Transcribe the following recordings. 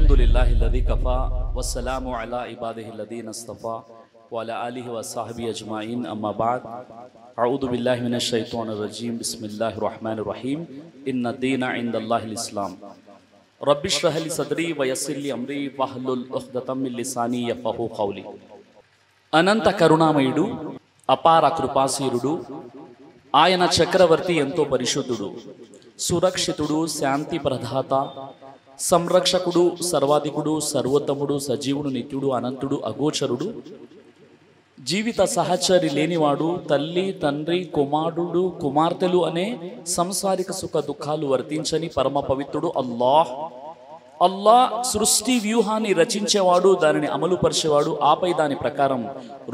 अल्हम्दुलिल्लाहिल्लज़ी Kaffa वस्सलामु अला इबादिहिल्लज़ीना इस्तफ़ा व अला आलिहि व अस्हाबिहि अजमाइन अम्मा बाद अऊज़ु बिल्लाहि मिनश शैतानिर रजीम बिस्मिल्लाहिर रहमानिर रहीम इन्नद्दीना इंदल्लाहिल इस्लाम रब्बिश्रह लि सदरी व यस्सिर लि अम्री वहलुल उक़्दतम मिन लिसानी यफ़क़हू क़ौली। అనంత కరుణామయుడు, అపార కృపాశీరుడు, ఆయన చక్రవర్తి ఎంతో పరిశుద్ధుడు, సురక్షితుడు, శాంతి ప్రదాత, సంరక్షకుడు, సర్వాధికుడు, సర్వోత్తముడు, సజీవుడు, నిత్యుడు, అనంతుడు, అగోచరుడు, జీవిత సహచరి లేనివాడు, తల్లి, తండ్రి, కుమారుడు, కుమార్తెలు అనే సంసారిక సుఖ దుఃఖాలు వర్తించని పరమ పవిత్రుడు అల్లాహ్. అల్లాహ్ సృష్టి వ్యూహాన్ని రచించేవాడు, దానిని అమలుపరిచేవాడు, ఆపై దాని ప్రకారం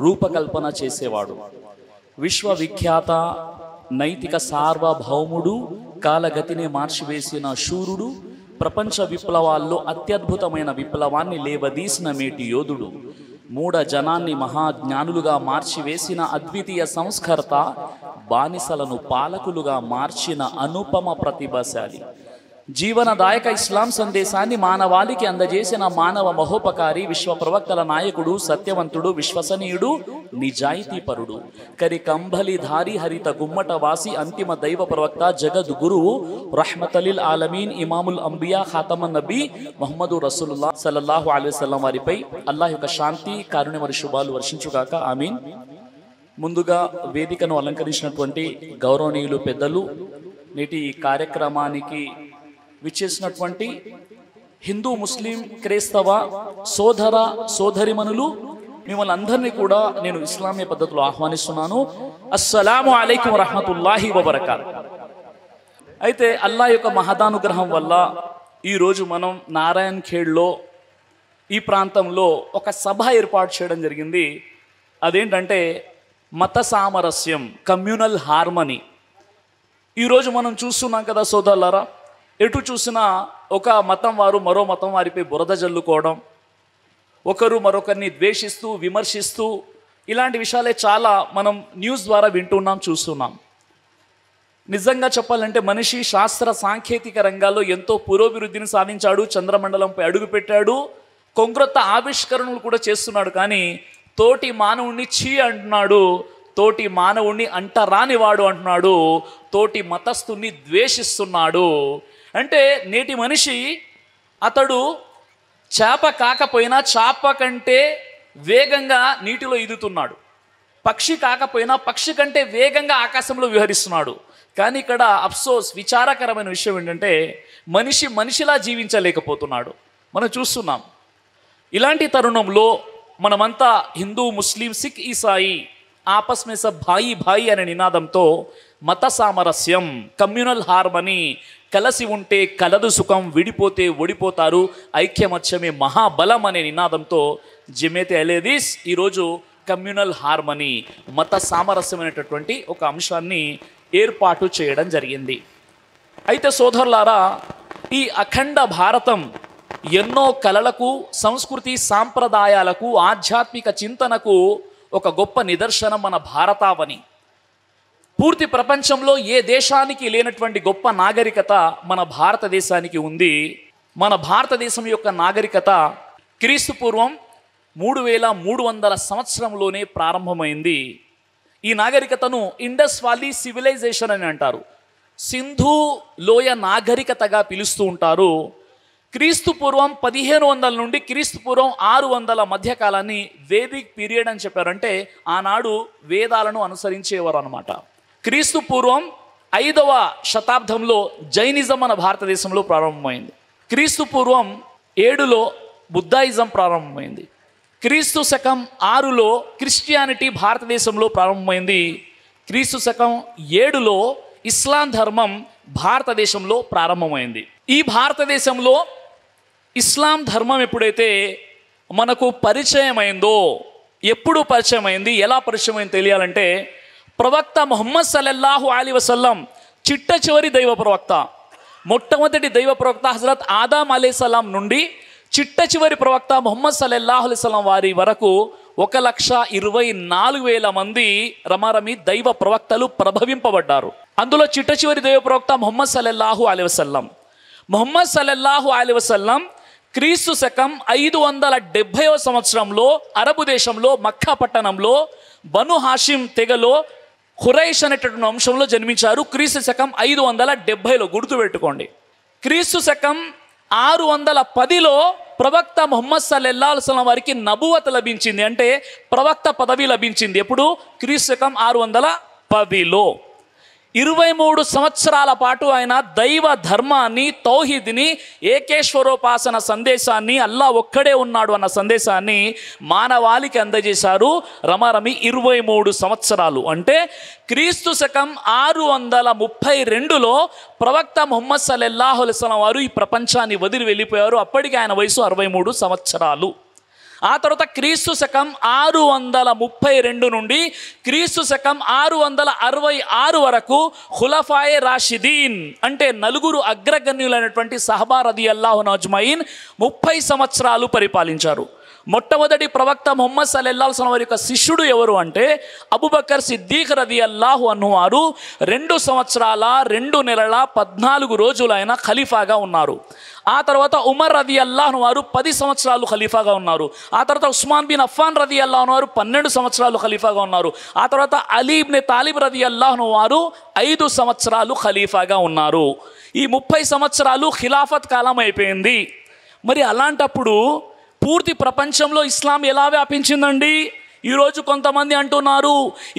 రూపకల్పన చేసేవాడు. విశ్వవిఖ్యాత నైతిక సార్వభౌముడు, కాలగతిని మార్చివేసిన శూరుడు, ప్రపంచ విప్లవాల్లో అత్యద్భుతమైన విప్లవాన్ని లేవదీసిన మేటి యోధుడు, మూఢ జనాన్ని మహాజ్ఞానులుగా మార్చివేసిన అద్వితీయ సంస్కర్త, బానిసలను పాలకులుగా మార్చిన అనుపమ ప్రతిభాశాలి, జీవనదాయక ఇస్లాం సందేశాన్ని మానవాళికి అందజేసిన మానవ మహోపకారి, విశ్వ ప్రవక్తల నాయకుడు, సత్యవంతుడు, విశ్వసనీయుడు, నిజాయితీపరుడు, కరికంబలి ధారి, హరిత గుమ్మట వాసి, అంతిమ దైవ ప్రవక్త, జగద్గురువు, రహ్మతలిల్ ఆలమీన్, ఇమాముల్ అంబియా, ఖాతమన్ నబీ ముహమ్మదు రసూలుల్లాహ్ సల్లల్లాహు అలైహి వసల్లం వారిపై అల్లాహ్ యొక్క శాంతి, కారుణ్య మరియు శుభాలు వర్షించుగాక, ఆమీన్. ముందుగా వేదికను అలంకరించినటువంటి గౌరవనీయులు పెద్దలు, నేటి ఈ కార్యక్రమానికి విచ్చేసినటువంటి హిందూ, ముస్లిం, క్రైస్తవ సోదర సోదరిమణులు, మిమ్మల్ని అందరినీ కూడా నేను ఇస్లామీయ పద్ధతిలో ఆహ్వానిస్తున్నాను. అస్సలాము అలైకుం వరహ్మతుల్లాహి వబరకాత్. అయితే అల్లా యొక్క మహదానుగ్రహం వల్ల ఈరోజు మనం నారాయణ్ ఖేడ్లో ఈ ప్రాంతంలో ఒక సభ ఏర్పాటు చేయడం జరిగింది. అదేంటంటే మత సామరస్యం, కమ్యూనల్ హార్మనీ. ఈరోజు మనం చూస్తున్నాం కదా సోదరులారా, ఎటు చూసినా ఒక మతం వారు మరో మతం వారిపై బురద జల్లుకోవడం, ఒకరు మరొకరిని ద్వేషిస్తూ విమర్శిస్తూ, ఇలాంటి విషయాలే చాలా మనం న్యూస్ ద్వారా వింటున్నాం, చూస్తున్నాం. నిజంగా చెప్పాలంటే మనిషి శాస్త్ర సాంకేతిక రంగాల్లో ఎంతో పురోభివృద్ధిని సాధించాడు, చంద్రమండలంపై అడుగుపెట్టాడు, కొంగ్రొత్త ఆవిష్కరణలు కూడా చేస్తున్నాడు. కానీ తోటి మానవుణ్ణి చీ అంటున్నాడు, తోటి మానవుణ్ణి అంటరానివాడు అంటున్నాడు, తోటి మతస్థుని ద్వేషిస్తున్నాడు. అంటే నేటి మనిషి అతడు చేప కాకపోయినా చాప కంటే వేగంగా నీటిలో ఈదుతున్నాడు, పక్షి కాకపోయినా పక్షి కంటే వేగంగా ఆకాశంలో విహరిస్తున్నాడు. కానీ ఇక్కడ అఫ్సోస్, విచారకరమైన విషయం ఏంటంటే మనిషి మనిషిలా జీవించలేకపోతున్నాడు. మనం చూస్తున్నాం. ఇలాంటి తరుణంలో మనమంతా హిందూ, ముస్లిం, సిక్, ఈసాయి ఆపస్ మే సబ్ భాయి భాయి అనే నినాదంతో మత సామరస్యం, కమ్యూనల్ హార్మనీ, కలిసి ఉంటే కలదు సుఖం, విడిపోతే ఓడిపోతారు, ఐక్యమత్యమే మహాబలం అనే నినాదంతో జమేతే అహ్లెదీస్ ఈరోజు కమ్యూనల్ హార్మనీ, మత సామరస్యమైనటువంటి ఒక అంశాన్ని ఏర్పాటు చేయడం జరిగింది. అయితే సోదరులారా, ఈ అఖండ భారతం ఎన్నో కళలకు, సంస్కృతి సాంప్రదాయాలకు, ఆధ్యాత్మిక చింతనకు ఒక గొప్ప నిదర్శనం మన భారతావని. పూర్తి ప్రపంచంలో ఏ దేశానికి లేనటువంటి గొప్ప నాగరికత మన భారతదేశానికి ఉంది. మన భారతదేశం యొక్క నాగరికత క్రీస్తు పూర్వం 3300 సంవత్సరంలోనే ప్రారంభమైంది. ఈ నాగరికతను ఇండస్ వ్యాలీ సివిలైజేషన్ అని అంటారు, సింధు లోయ నాగరికతగా పిలుస్తూ ఉంటారు. క్రీస్తు పూర్వం 1500 నుండి క్రీస్తు పూర్వం 600 మధ్యకాలాన్ని వేదిక్ పీరియడ్ అని చెప్పారు. అంటే ఆనాడు వేదాలను అనుసరించేవారు అనమాట. క్రీస్తు పూర్వం 5వ శతాబ్దంలో జైనిజం మన భారతదేశంలో ప్రారంభమైంది. క్రీస్తు పూర్వం 7లో బుద్ధాయిజం ప్రారంభమైంది. క్రీస్తు శకం 6లో క్రిస్టియానిటీ భారతదేశంలో ప్రారంభమైంది. క్రీస్తు శకం 7లో ఇస్లాం ధర్మం భారతదేశంలో ప్రారంభమైంది. ఈ భారతదేశంలో ఇస్లాం ధర్మం ఎప్పుడైతే మనకు పరిచయం అయిందో, ఎప్పుడు పరిచయం అయింది, ఎలా పరిచయం అయింది తెలియాలంటే, ప్రవక్త ముహమ్మద్ సల్లల్లాహు అలైహి వసల్లం చిట్ట చివరి దైవ ప్రవక్త, మొట్టమొదటి దైవ ప్రవక్త హజరత్ ఆదం అలైహిస్సలాం నుండి చిట్ట చివరి ప్రవక్త ముహమ్మద్ సల్లల్లాహు అలైహి వసల్లం వారి వరకు 1,24,000 మంది రమారమి దైవ ప్రవక్తలు ప్రభవింపబడ్డారు. అందులో చిట్ట చివరి దైవ ప్రవక్త ముహమ్మద్ సల్లల్లాహు అలైహి వసల్లం. ముహమ్మద్ సల్లల్లాహు అలైహి వసల్లం క్రీస్తు శకం 570వ సంవత్సరంలో అరబు దేశంలో మక్కా పట్టణంలో బను హాషిం తెగలో ఖురైష్ అనేటటువంటి వంశంలో జన్మించారు. క్రీస్తు శకం 570లో గుర్తుపెట్టుకోండి. క్రీస్తు శకం 610లో ప్రవక్త ముహమ్మద్ సల్లల్లాహు అలైహి వసల్లం వారికి నబువత్ లభించింది, అంటే ప్రవక్త పదవి లభించింది. ఎప్పుడు? క్రీస్తు శకం 610లో. 23 సంవత్సరాల పాటు ఆయన దైవ ధర్మాన్ని, తౌహీద్ని, ఏకేశ్వరోపాసన సందేశాన్ని, అల్లా ఒక్కడే ఉన్నాడు అన్న సందేశాన్ని మానవాళికి అందజేశారు. రమారమి 23 సంవత్సరాలు. అంటే క్రీస్తు శకం 632లో ప్రవక్త ముహమ్మద్ సల్లల్లాహు అలైహి వసల్లం వారు ఈ ప్రపంచాన్ని వదిలి వెళ్ళిపోయారు. అప్పటికి ఆయన వయసు 63 సంవత్సరాలు. ఆ తర్వాత క్రీస్తు శకం 632 నుండి క్రీస్తు శకం 666 వరకు ఖులఫాయే రాషిదీన్ అంటే నలుగురు అగ్రగణ్యులైనటువంటి సహబా రదియల్లాహు అజ్మయీన్ 30 సంవత్సరాలు పరిపాలించారు. మొట్టమొదటి ప్రవక్త ముహమ్మద్ సల్లల్లాహు అలైహి వసల్లం వారి యొక్క శిష్యుడు ఎవరు అంటే అబూబకర్ సిద్దీక్ రదియల్లాహు అన్హు వారు 2 సంవత్సరాల 2 నెలల 14 రోజులు ఆయన ఖలీఫాగా ఉన్నారు. ఆ తర్వాత ఉమర్ రదియల్లాహు వారు 10 సంవత్సరాలు ఖలీఫాగా ఉన్నారు. ఆ తర్వాత ఉస్మాన్ బిన్ అఫ్ఫాన్ రదియల్లాహు వారు 12 సంవత్సరాలు ఖలీఫాగా ఉన్నారు. ఆ తర్వాత అలీ ఇబ్న్ తాలిబ్ రదియల్లాహు వారు 5 సంవత్సరాలు ఖలీఫాగా ఉన్నారు. ఈ 30 సంవత్సరాలు ఖిలాఫత్ కాలం అయిపోయింది. మరి అలాంటప్పుడు పూర్తి ప్రపంచంలో ఇస్లాం ఎలా వ్యాపించిందండి? ఈరోజు కొంతమంది అంటున్నారు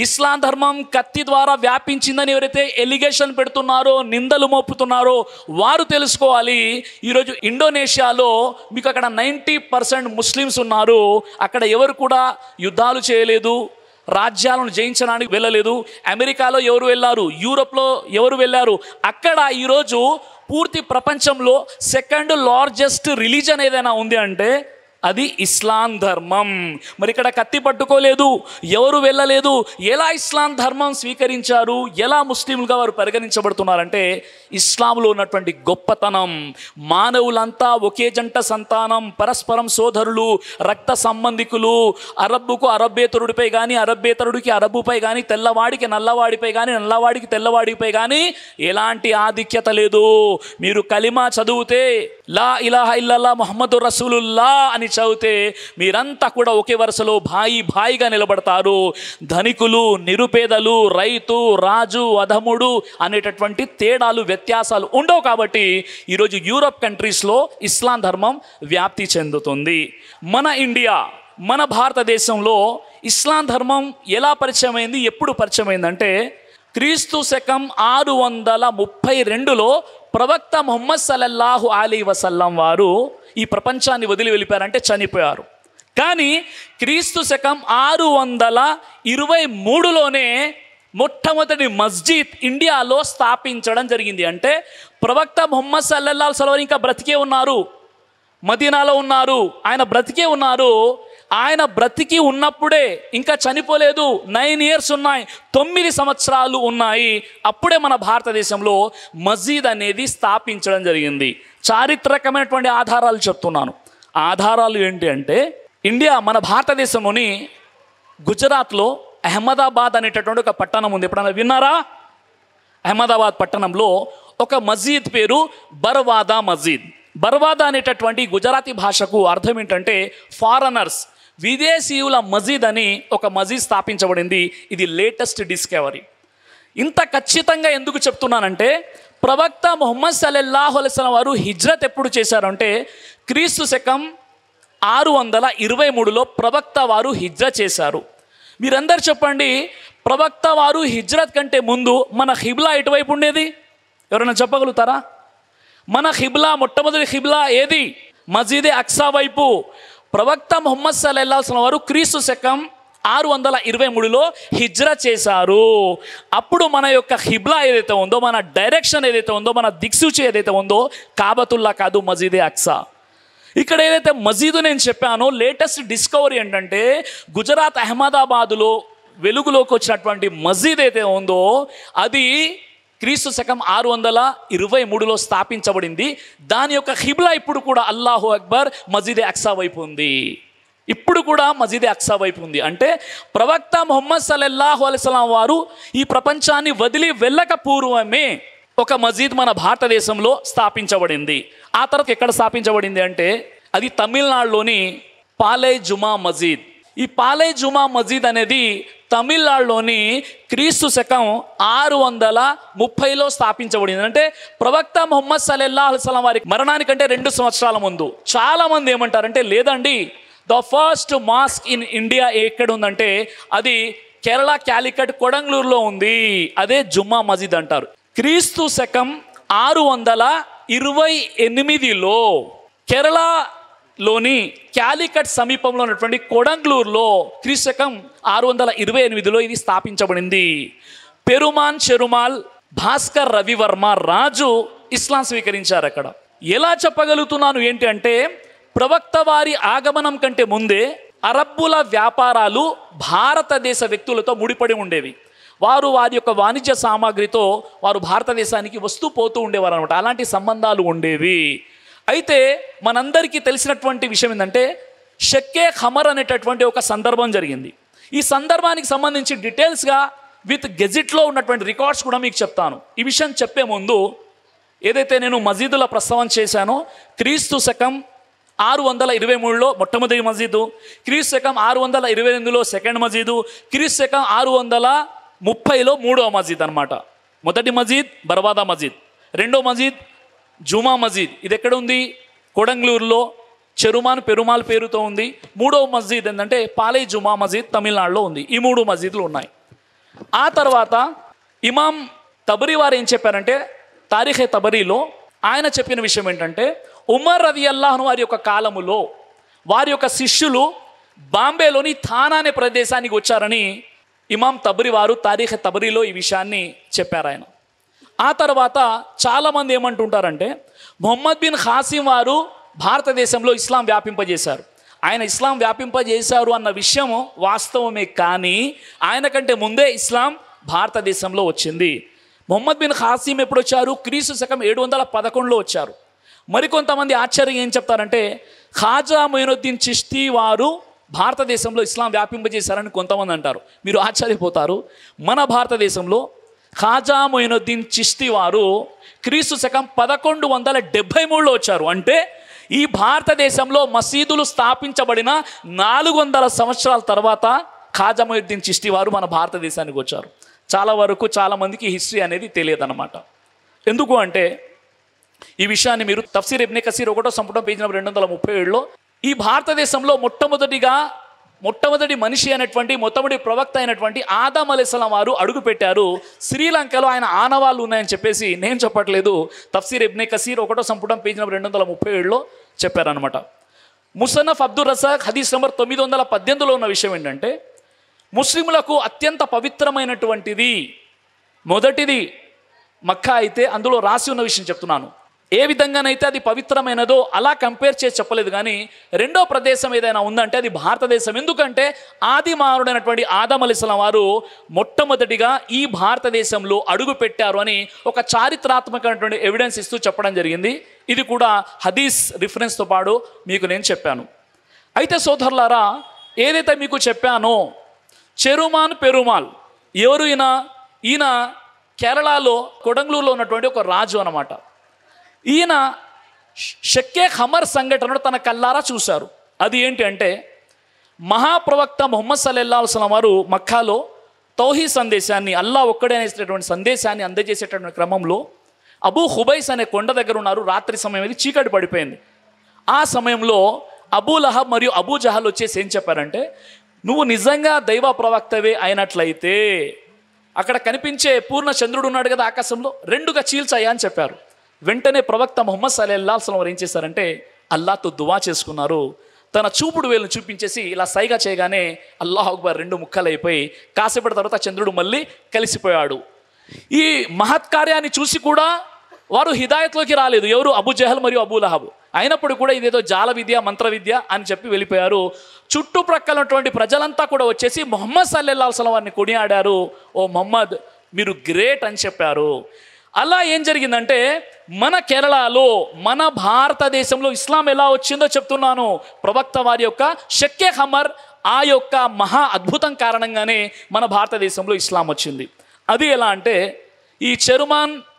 ఇస్లాం ధర్మం కత్తి ద్వారా వ్యాపించిందని ఎవరైతే ఎలిగేషన్ పెడుతున్నారో, నిందలు మోపుతున్నారో వారు తెలుసుకోవాలి. ఈరోజు ఇండోనేషియాలో మీకు అక్కడ 90% ముస్లిమ్స్ ఉన్నారు. అక్కడ ఎవరు కూడా యుద్ధాలు చేయలేదు, రాజ్యాలను జయించడానికి వెళ్ళలేదు. అమెరికాలో ఎవరు వెళ్ళారు, యూరోప్లో ఎవరు వెళ్ళారు. అక్కడ ఈరోజు పూర్తి ప్రపంచంలో సెకండ్ లార్జెస్ట్ రిలీజన్ ఏదైనా ఉంది అంటే అది ఇస్లాం ధర్మం. మరి ఇక్కడ కత్తి పట్టుకోలేదు, ఎవరు వెళ్ళలేదు. ఎలా ఇస్లాం ధర్మం స్వీకరించారు, ఎలా ముస్లింలుగా వారు పరిగణించబడుతున్నారంటే ఇస్లాంలో ఉన్నటువంటి గొప్పతనం, మానవులంతా ఒకే జంట సంతానం, పరస్పరం సోదరులు, రక్త సంబంధికులు, అరబ్బుకు అరబ్బేతరుడిపై కానీ, అరబ్బేతరుడికి అరబ్బుపై కానీ, తెల్లవాడికి నల్లవాడిపై కానీ, నల్లవాడికి తెల్లవాడిపై కానీ ఎలాంటి ఆధిక్యత లేదు. మీరు కలిమా చదివితే లా ఇలాహా ఇల్లల్లాహ్ ముహమ్మదుర్ రసూలుల్లాహ్ అని చదివితే మీరంతా కూడా ఒకే వరుసలో భాయిగా నిలబడతారు. ధనికులు, నిరుపేదలు, రైతు, రాజు, అధముడు అనేటటువంటి తేడాలు, వ్యత్యాసాలు ఉండవు. కాబట్టి ఈరోజు యూరోప్ కంట్రీస్లో ఇస్లాం ధర్మం వ్యాప్తి చెందుతుంది. మన ఇండియా, మన భారతదేశంలో ఇస్లాం ధర్మం ఎలా పరిచయమైంది, ఎప్పుడు పరిచయమైందంటే క్రీస్తు శకం 632లో ప్రవక్త ముహమ్మద్ సల్లల్లాహు అలైహి వసల్లం వారు ఈ ప్రపంచాన్ని వదిలి వెళ్ళిపోయారంటే చనిపోయారు. కానీ క్రీస్తు శకం 623లోనే మొట్టమొదటి మస్జిద్ ఇండియాలో స్థాపించడం జరిగింది. అంటే ప్రవక్త ముహమ్మద్ సల్లల్లాహు అలైహి వసల్లం ఇంకా బ్రతికే ఉన్నారు, మదీనాలో ఉన్నారు, ఆయన బ్రతికే ఉన్నారు. ఆయన బ్రతికి ఉన్నప్పుడే, ఇంకా చనిపోలేదు, 9 years ఉన్నాయి, 9 సంవత్సరాలు ఉన్నాయి, అప్పుడే మన భారతదేశంలో మస్జిద్ అనేది స్థాపించడం జరిగింది. చారిత్రకమైనటువంటి ఆధారాలు చెప్తున్నాను. ఆధారాలు ఏంటి అంటే ఇండియా, మన భారతదేశంలోని గుజరాత్లో అహ్మదాబాద్ అనేటటువంటి ఒక పట్టణం ఉంది. ఎప్పుడైనా విన్నారా? అహ్మదాబాద్ పట్టణంలో ఒక మస్జిద్ పేరు బర్వాదా మస్జిద్. బర్వాదా అనేటటువంటి గుజరాతీ భాషకు అర్థం ఏంటంటే ఫారెనర్స్, విదేశీయుల మస్జిద్ అని ఒక మస్జిద్ స్థాపించబడింది. ఇది లేటెస్ట్ డిస్కవరీ. ఇంత ఖచ్చితంగా ఎందుకు చెప్తున్నానంటే ప్రవక్త ముహమ్మద్ సల్లల్లాహు అలైహి వసల్లం వారు హిజ్రత్ ఎప్పుడు చేశారంటే క్రీస్తు శకం 623లో ప్రవక్త వారు హిజ్రత్ చేశారు. మీరందరూ చెప్పండి, ప్రవక్త వారు హిజ్రత్ కంటే ముందు మన ఖిబ్లా ఎటువైపు ఉండేది? ఎవరైనా చెప్పగలుగుతారా? మన ఖిబ్లా, మొట్టమొదటి ఖిబ్లా ఏది? మస్జిదే అక్సా వైపు. ప్రవక్త ముహమ్మద్ సల్లల్లాహు అలైహి వసల్లం వారు క్రీస్తు శకం 623లో హిజ్రత్ చేశారు. అప్పుడు మన యొక్క ఖిబ్లా ఏదైతే ఉందో, మన డైరెక్షన్ ఏదైతే ఉందో, మన దిక్సూచి ఏదైతే ఉందో కాబతుల్లా కాదు, మస్జిదే అక్సా. ఇక్కడ ఏదైతే మస్జిద్ నేను చెప్పానో లేటెస్ట్ డిస్కవరీ ఏంటంటే గుజరాత్ అహ్మదాబాదులో వెలుగులోకి వచ్చినటువంటి మస్జిద్ ఏదైతే ఉందో అది క్రీస్తు శకం 623లో స్థాపించబడింది. దాని యొక్క ఖిబ్లా ఇప్పుడు కూడా అల్లాహు అక్బర్ మస్జిదే అక్సా వైపు ఉంది. ఇప్పుడు కూడా మస్జిదే అక్సా వైపు ఉంది. అంటే ప్రవక్త ముహమ్మద్ సల్లల్లాహు అలైహి వసల్లం వారు ఈ ప్రపంచాన్ని వదిలి వెళ్ళక పూర్వమే ఒక మస్జిద్ మన భారతదేశంలో స్థాపించబడింది. ఆ తర్వాత ఎక్కడ స్థాపించబడింది అంటే అది తమిళనాడులోని పాలై జుమా మసీద్. ఈ పాలై జుమా మసీద్ అనేది తమిళనాడులోని క్రీస్తు శకం 630లో స్థాపించబడింది. అంటే ప్రవక్త ముహమ్మద్ సల్లల్లాహు అలైహి వసల్లం వారి మరణానికంటే 2 సంవత్సరాల ముందు. చాలామంది ఏమంటారంటే లేదండి, the first mosque in India ఎక్కడ ఉందంటే అది కేరళ క్యాలికట్ కొడంగళూరులో ఉంది, అదే జుమ్మా మసీద్ అంటారు. క్రీస్తు శకం 628లో కేరళలోని క్యాలికట్ సమీపంలో ఉన్నటువంటి కొడంగళూరులో క్రీస్తు శకం 628లో ఇది స్థాపించబడింది. పెరుమాన్ చెరుమాల్ భాస్కర్ రవివర్మ రాజు ఇస్లాం స్వీకరించారు అక్కడ. ఎలా చెప్పగలుగుతున్నాను ఏంటి అంటే ప్రవక్త వారి ఆగమనం కంటే ముందే అరబ్బుల వ్యాపారాలు భారతదేశ వ్యక్తులతో ముడిపడి ఉండేవి. వారు వారి యొక్క వాణిజ్య సామాగ్రితో వారు భారతదేశానికి వస్తూ పోతూ ఉండేవారు అనమాట. అలాంటి సంబంధాలు ఉండేవి. అయితే మనందరికీ తెలిసినటువంటి విషయం ఏంటంటే షక్కే ఖమర్ అనేటటువంటి ఒక సందర్భం జరిగింది. ఈ సందర్భానికి సంబంధించి డీటెయిల్స్గా విత్ గెజిట్లో ఉన్నటువంటి రికార్డ్స్ కూడా మీకు చెప్తాను. ఈ విషయం చెప్పే ముందు ఏదైతే నేను మసీదుల ప్రస్తావన చేశానో క్రీస్తు శకం 623లో మొట్టమొదటి మసీదు, క్రీస్తు శకం 628లో సెకండ్ మసీదు, క్రీస్తు శకం 630లో 3వ మసీద్ అనమాట. మొదటి మసీద్ బర్వాదా మసీద్, రెండో మసీద్ జుమా మసీద్. ఇది ఎక్కడ ఉంది? కొడంగళూరులో పెరుమాల్ పేరుతో ఉంది. 3వ మసీద్ ఏంటంటే పాలై జుమా మసీద్ తమిళనాడులో ఉంది. ఈ 3 మసీదులు ఉన్నాయి. ఆ తర్వాత ఇమాం తబరీ వారు ఏం చెప్పారంటే తారీఖే తబరీలో ఆయన చెప్పిన విషయం ఏంటంటే ఉమర్ రదియల్లాహు అన్హు వారి యొక్క కాలములో వారి యొక్క శిష్యులు బాంబేలోని థానా అనే ప్రదేశానికి వచ్చారని ఇమాం తబరీ వారు తారీఖే తబరీలో ఈ విషయాన్ని చెప్పారు ఆయన. ఆ తర్వాత చాలామంది ఏమంటుంటారంటే మొహమ్మద్ బిన్ ఖాసిం వారు భారతదేశంలో ఇస్లాం వ్యాపింపజేశారు. ఆయన ఇస్లాం వ్యాపింపజేశారు అన్న విషయం వాస్తవమే, కానీ ఆయన కంటే ముందే ఇస్లాం భారతదేశంలో వచ్చింది. మొహమ్మద్ బిన్ ఖాసిం ఎప్పుడు వచ్చారు? క్రీస్తు శకం 711లో వచ్చారు. మరికొంతమంది ఆశ్చర్యం ఏం చెప్తారంటే ఖాజా మొయినుద్దీన్ చిష్తీ వారు భారతదేశంలో ఇస్లాం వ్యాపింపజేశారని కొంతమంది అంటారు. మీరు ఆశ్చర్యపోతారు. మన భారతదేశంలో ఖాజా మొయినుద్దీన్ చిష్తీ వారు క్రీస్తు శకం 1173లో వచ్చారు. అంటే ఈ భారతదేశంలో మసీదులు స్థాపించబడిన 400 సంవత్సరాల తర్వాత ఖాజా మొయినుద్దీన్ చిష్తీ వారు మన భారతదేశానికి వచ్చారు. చాలా వరకు చాలామందికి హిస్టరీ అనేది తెలియదు అన్నమాట. ఎందుకు అంటే ఈ విషయాన్ని మీరు తఫ్సీర్ ఇబ్నే కసీర్ 1వ సంపుటం పేజీ నెంబర్ 237లో ఈ భారతదేశంలో మొట్టమొదటి మనిషి అయినటువంటి మొట్టమొదటి ప్రవక్త అయినటువంటి ఆదం అలైహిస్సలాం వారు అడుగుపెట్టారు. శ్రీలంకలో ఆయన ఆనవాళ్ళు ఉన్నాయని చెప్పేసి నేను చెప్పట్లేదు, తఫ్సీర్ ఇబ్నే కసీర్ 1వ సంపుటం పేజీ నెంబర్ 237లో చెప్పారనమాట. ముసన్నఫ్ అబ్దుల్ రజాక్ హదీస్ నెంబర్ 918లో ఉన్న విషయం ఏంటంటే ముస్లింలకు అత్యంత పవిత్రమైనటువంటిది మొదటిది మక్కా అయితే అందులో రాసి ఉన్న విషయం చెప్తున్నాను. ఏ విధంగానైతే అది పవిత్రమైనదో అలా కంపేర్ చేసి చెప్పలేదు, కానీ రెండో ప్రదేశం ఏదైనా ఉందంటే అది భారతదేశం. ఎందుకంటే ఆది మానవుడైనటువంటి ఆదం అలైహిస్సలాం వారు మొట్టమొదటిగా ఈ భారతదేశంలో అడుగు పెట్టారు అని ఒక చారిత్రాత్మకమైనటువంటి ఎవిడెన్స్ ఇస్తూ చెప్పడం జరిగింది. ఇది కూడా హదీస్ రిఫరెన్స్తో పాటు మీకు నేను చెప్పాను. అయితే సోదరులారా, ఏదైతే మీకు చెప్పానో పెరుమాల్ ఎవరు? ఈయన కేరళలో కొడంగళూరులో ఉన్నటువంటి ఒక రాజు అన్నమాట. ఈయన షక్కే ఖమర్ సంఘటనను తన కల్లారా చూశారు. అది ఏంటి అంటే మహాప్రవక్త ముహమ్మద్ సల్లల్లాహు అలైహి వసల్లం వారు మక్కాలో తౌహీద్ సందేశాన్ని, అల్లా ఒక్కడే అనేటటువంటి సందేశాన్ని అందజేసేటటువంటి క్రమంలో అబూ హుబైస్ అనే కొండ దగ్గర ఉన్నారు. రాత్రి సమయం ఇది, చీకటి పడిపోయింది. ఆ సమయంలో అబూ లహబ్ మరియు అబూ జహల్ వచ్చేసి ఏం చెప్పారంటే నువ్వు నిజంగా దైవ ప్రవక్తవే అయినట్లయితే అక్కడ కనిపించే పూర్ణ చంద్రుడు ఉన్నాడు కదా ఆకాశంలో, 2గా చీల్చాయా అని చెప్పారు. వెంటనే ప్రవక్త ముహమ్మద్ సల్లల్లాహు అలైహి వసల్లం వారు ఏం చేశారంటే అల్లాహ్తో దువా చేసుకున్నారు. తన చూపుడు వేలును చూపించేసి ఇలా సైగా చేయగానే అల్లాహు అక్బర్ 2 ముక్కలైపోయి కాసేపటి తర్వాత చంద్రుడు మళ్ళీ కలిసిపోయాడు. ఈ మహత్కార్యాన్ని చూసి కూడా వారు హిదాయత్లోకి రాలేదు. ఎవరు? అబూ జహల్ మరియు అబూ లహబ్. అయినప్పుడు కూడా ఇదేదో జాల విద్య, మంత్ర విద్య అని చెప్పి వెళ్ళిపోయారు. చుట్టుప్రక్కల ఉన్నటువంటి ప్రజలంతా కూడా వచ్చేసి ముహమ్మద్ సల్లల్లాహు అలైహి వసల్లం వారిని కొనియాడారు. ఓ ముహమ్మద్, మీరు గ్రేట్ అని చెప్పారు. అలా ఏం జరిగిందంటే మన కేరళలో, మన భారతదేశంలో ఇస్లాం ఎలా వచ్చిందో చెప్తున్నాను. ప్రవక్త వారి యొక్క షక్కే ఖమర్ ఆ యొక్క మహా అద్భుతం కారణంగానే మన భారతదేశంలో ఇస్లాం వచ్చింది. అది ఎలా అంటే ఈ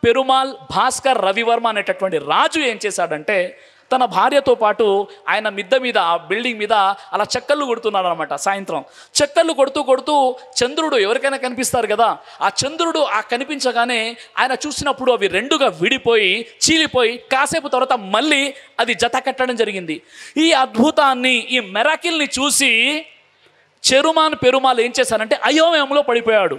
పెరుమాల్ భాస్కర్ రవివర్మ అనేటటువంటి రాజు ఏం చేశాడంటే తన భార్యతో పాటు ఆయన మిద్దె మీద, ఆ బిల్డింగ్ మీద అలా చెక్కర్లు కొడుతున్నాడు అనమాట. సాయంత్రం చెక్కర్లు కొడుతూ కొడుతూ చంద్రుడు ఎవరికైనా కనిపిస్తారు కదా, ఆ చంద్రుడు కనిపించగానే ఆయన చూసినప్పుడు అవి రెండుగా విడిపోయి చీలిపోయి కాసేపు తర్వాత మళ్ళీ అది జత కట్టడం జరిగింది. ఈ అద్భుతాన్ని, ఈ మెరాకిల్ని చూసి చెరుమాన్ పెరుమాల్ ఏం చేశారంటే అయోమయంలో పడిపోయాడు.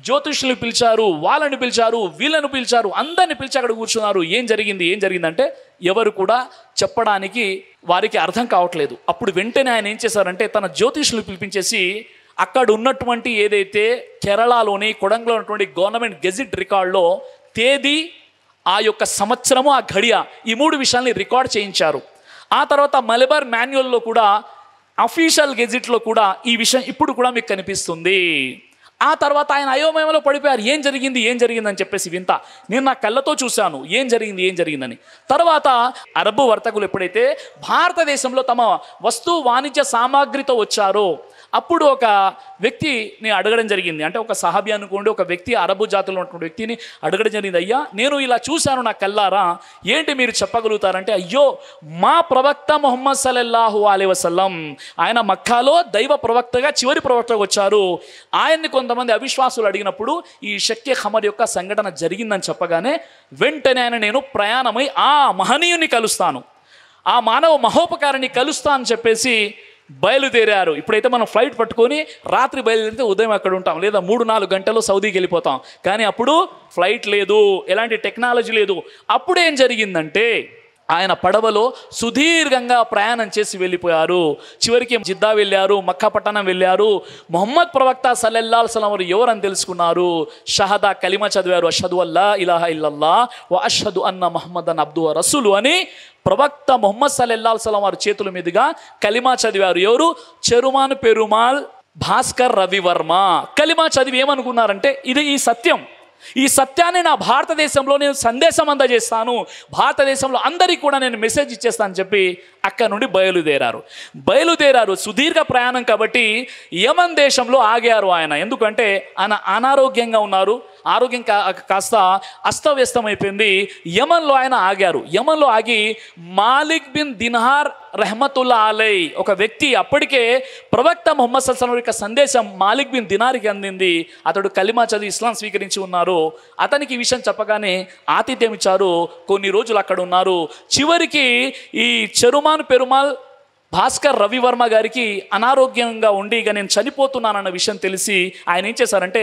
జ్యోతిష్యులు పిలిచారు, వాళ్ళని పిలిచారు, వీళ్ళను పిలిచారు, అందరిని పిలిచి అక్కడ కూర్చున్నారు. ఏం జరిగిందంటే ఎవరు కూడా చెప్పడానికి వారికి అర్థం కావట్లేదు. అప్పుడు వెంటనే ఆయన ఏం చేశారంటే తన జ్యోతిష్యులు పిలిపించేసి అక్కడ ఉన్నటువంటి ఏదైతే కేరళలోని కొడంగల్లో ఉన్నటువంటి గవర్నమెంట్ గెజిట్ రికార్డులో తేదీ, ఆ యొక్క సంవత్సరము, ఆ ఘడియ, ఈ 3 విషయాల్ని రికార్డ్ చేయించారు. ఆ తర్వాత మలబార్ మాన్యువల్లో కూడా, అఫీషియల్ గెజిట్లో కూడా ఈ విషయం ఇప్పుడు కూడా మీకు కనిపిస్తుంది. ఆ తర్వాత ఆయన అయోమయంలో పడిపోయారు. ఏం జరిగిందని చెప్పేసి వింత. నేను నా కళ్ళతో చూశాను ఏం జరిగిందని. తర్వాత అరబ్ వర్తకులు ఎప్పుడైతే భారతదేశంలో తమ వస్తు వాణిజ్య సామాగ్రితో వచ్చారో అప్పుడు ఒక వ్యక్తిని అడగడం జరిగింది. అంటే ఒక సహాబీ అనుకోండి, ఒక వ్యక్తి, అరబు జాతుల్లో ఉన్నటువంటి వ్యక్తిని అడగడం జరిగింది. అయ్యా, నేను ఇలా చూశాను నా కల్లారా, ఏంటి మీరు చెప్పగలుగుతారంటే, అయ్యో మా ప్రవక్త ముహమ్మద్ సల్లల్లాహు అలైహి వసల్లం ఆయన మక్కాలో దైవ ప్రవక్తగా, చివరి ప్రవక్తగా వచ్చారు. ఆయన్ని కొంతమంది అవిశ్వాసులు అడిగినప్పుడు ఈ షక్కే ఖమర్ యొక్క సంఘటన జరిగిందని చెప్పగానే వెంటనే ఆయన నేను ప్రయాణమై ఆ మహనీయుని కలుస్తాను, ఆ మానవ మహోపకారిని కలుస్తా అని చెప్పేసి బయలుదేరారు. ఇప్పుడైతే మనం ఫ్లైట్ పట్టుకొని రాత్రి బయలుదేరితే ఉదయం అక్కడ ఉంటాం, లేదా 3-4 గంటల్లో సౌదీకి వెళ్ళిపోతాం. కానీ అప్పుడు ఫ్లైట్ లేదు, ఎలాంటి టెక్నాలజీ లేదు. అప్పుడేం జరిగిందంటే ఆయన పడవలో సుదీర్ఘంగా ప్రయాణం చేసి వెళ్ళిపోయారు. చివరికి జిద్దా వెళ్ళారు, మక్కా పట్టణం వెళ్ళారు. ముహమ్మద్ ప్రవక్త సల్లల్లాహు అలైహి వసల్లం ఎవరని తెలుసుకున్నారు. షహదా కలిమా చదివారు, అష్హదు అల్లా ఇలాహా ఇల్లల్లాహ్ వ అష్హదు అన్న ముహమ్మదన్ అబ్దుహు రసూలు అని ప్రవక్త ముహమ్మద్ సల్లల్లాహు అలైహి వసల్లం వారి చేతుల మీదుగా కలిమా చదివారు. ఎవరు? చెరుమాన్ పెరుమాల్ భాస్కర్ రవివర్మ. కలిమా చదివి ఏమనుకున్నారంటే ఇది ఈ సత్యం, ఈ సత్యాన్ని నా భారతదేశంలో నేను సందేశం అందజేస్తాను, భారతదేశంలో అందరికీ కూడా నేను మెసేజ్ ఇచ్చేస్తాను చెప్పి అక్కడ నుండి బయలుదేరారు. సుదీర్ఘ ప్రయాణం కాబట్టి యమన్ దేశంలో ఆగారు ఆయన. ఎందుకంటే ఆయన అనారోగ్యంగా ఉన్నారు, ఆరోగ్యం కాస్త అస్తవ్యస్తమైపోయింది. యమన్లో ఆయన ఆగారు. యమన్లో ఆగి మాలిక్ బిన్ దినార్ రహమతుల్లా అలై ఒక వ్యక్తి, అప్పటికే ప్రవక్త ముహమ్మద్ సల్లల్లాహు అలైహి వసల్లం యొక్క సందేశం మాలిక్ బిన్ దినార్కి అందింది. అతడు కలిమా చదివి ఇస్లాం స్వీకరించి ఉన్నారు. అతనికి ఈ విషయం చెప్పగానే ఆతిథ్యం ఇచ్చారు. కొన్ని రోజులు అక్కడ ఉన్నారు. చివరికి ఈ చెరుమాన్ పెరుమాల్ భాస్కర్ రవివర్మ గారికి అనారోగ్యంగా ఉండి ఇక నేను చనిపోతున్నానన్న విషయం తెలిసి ఆయన ఏం చేశారంటే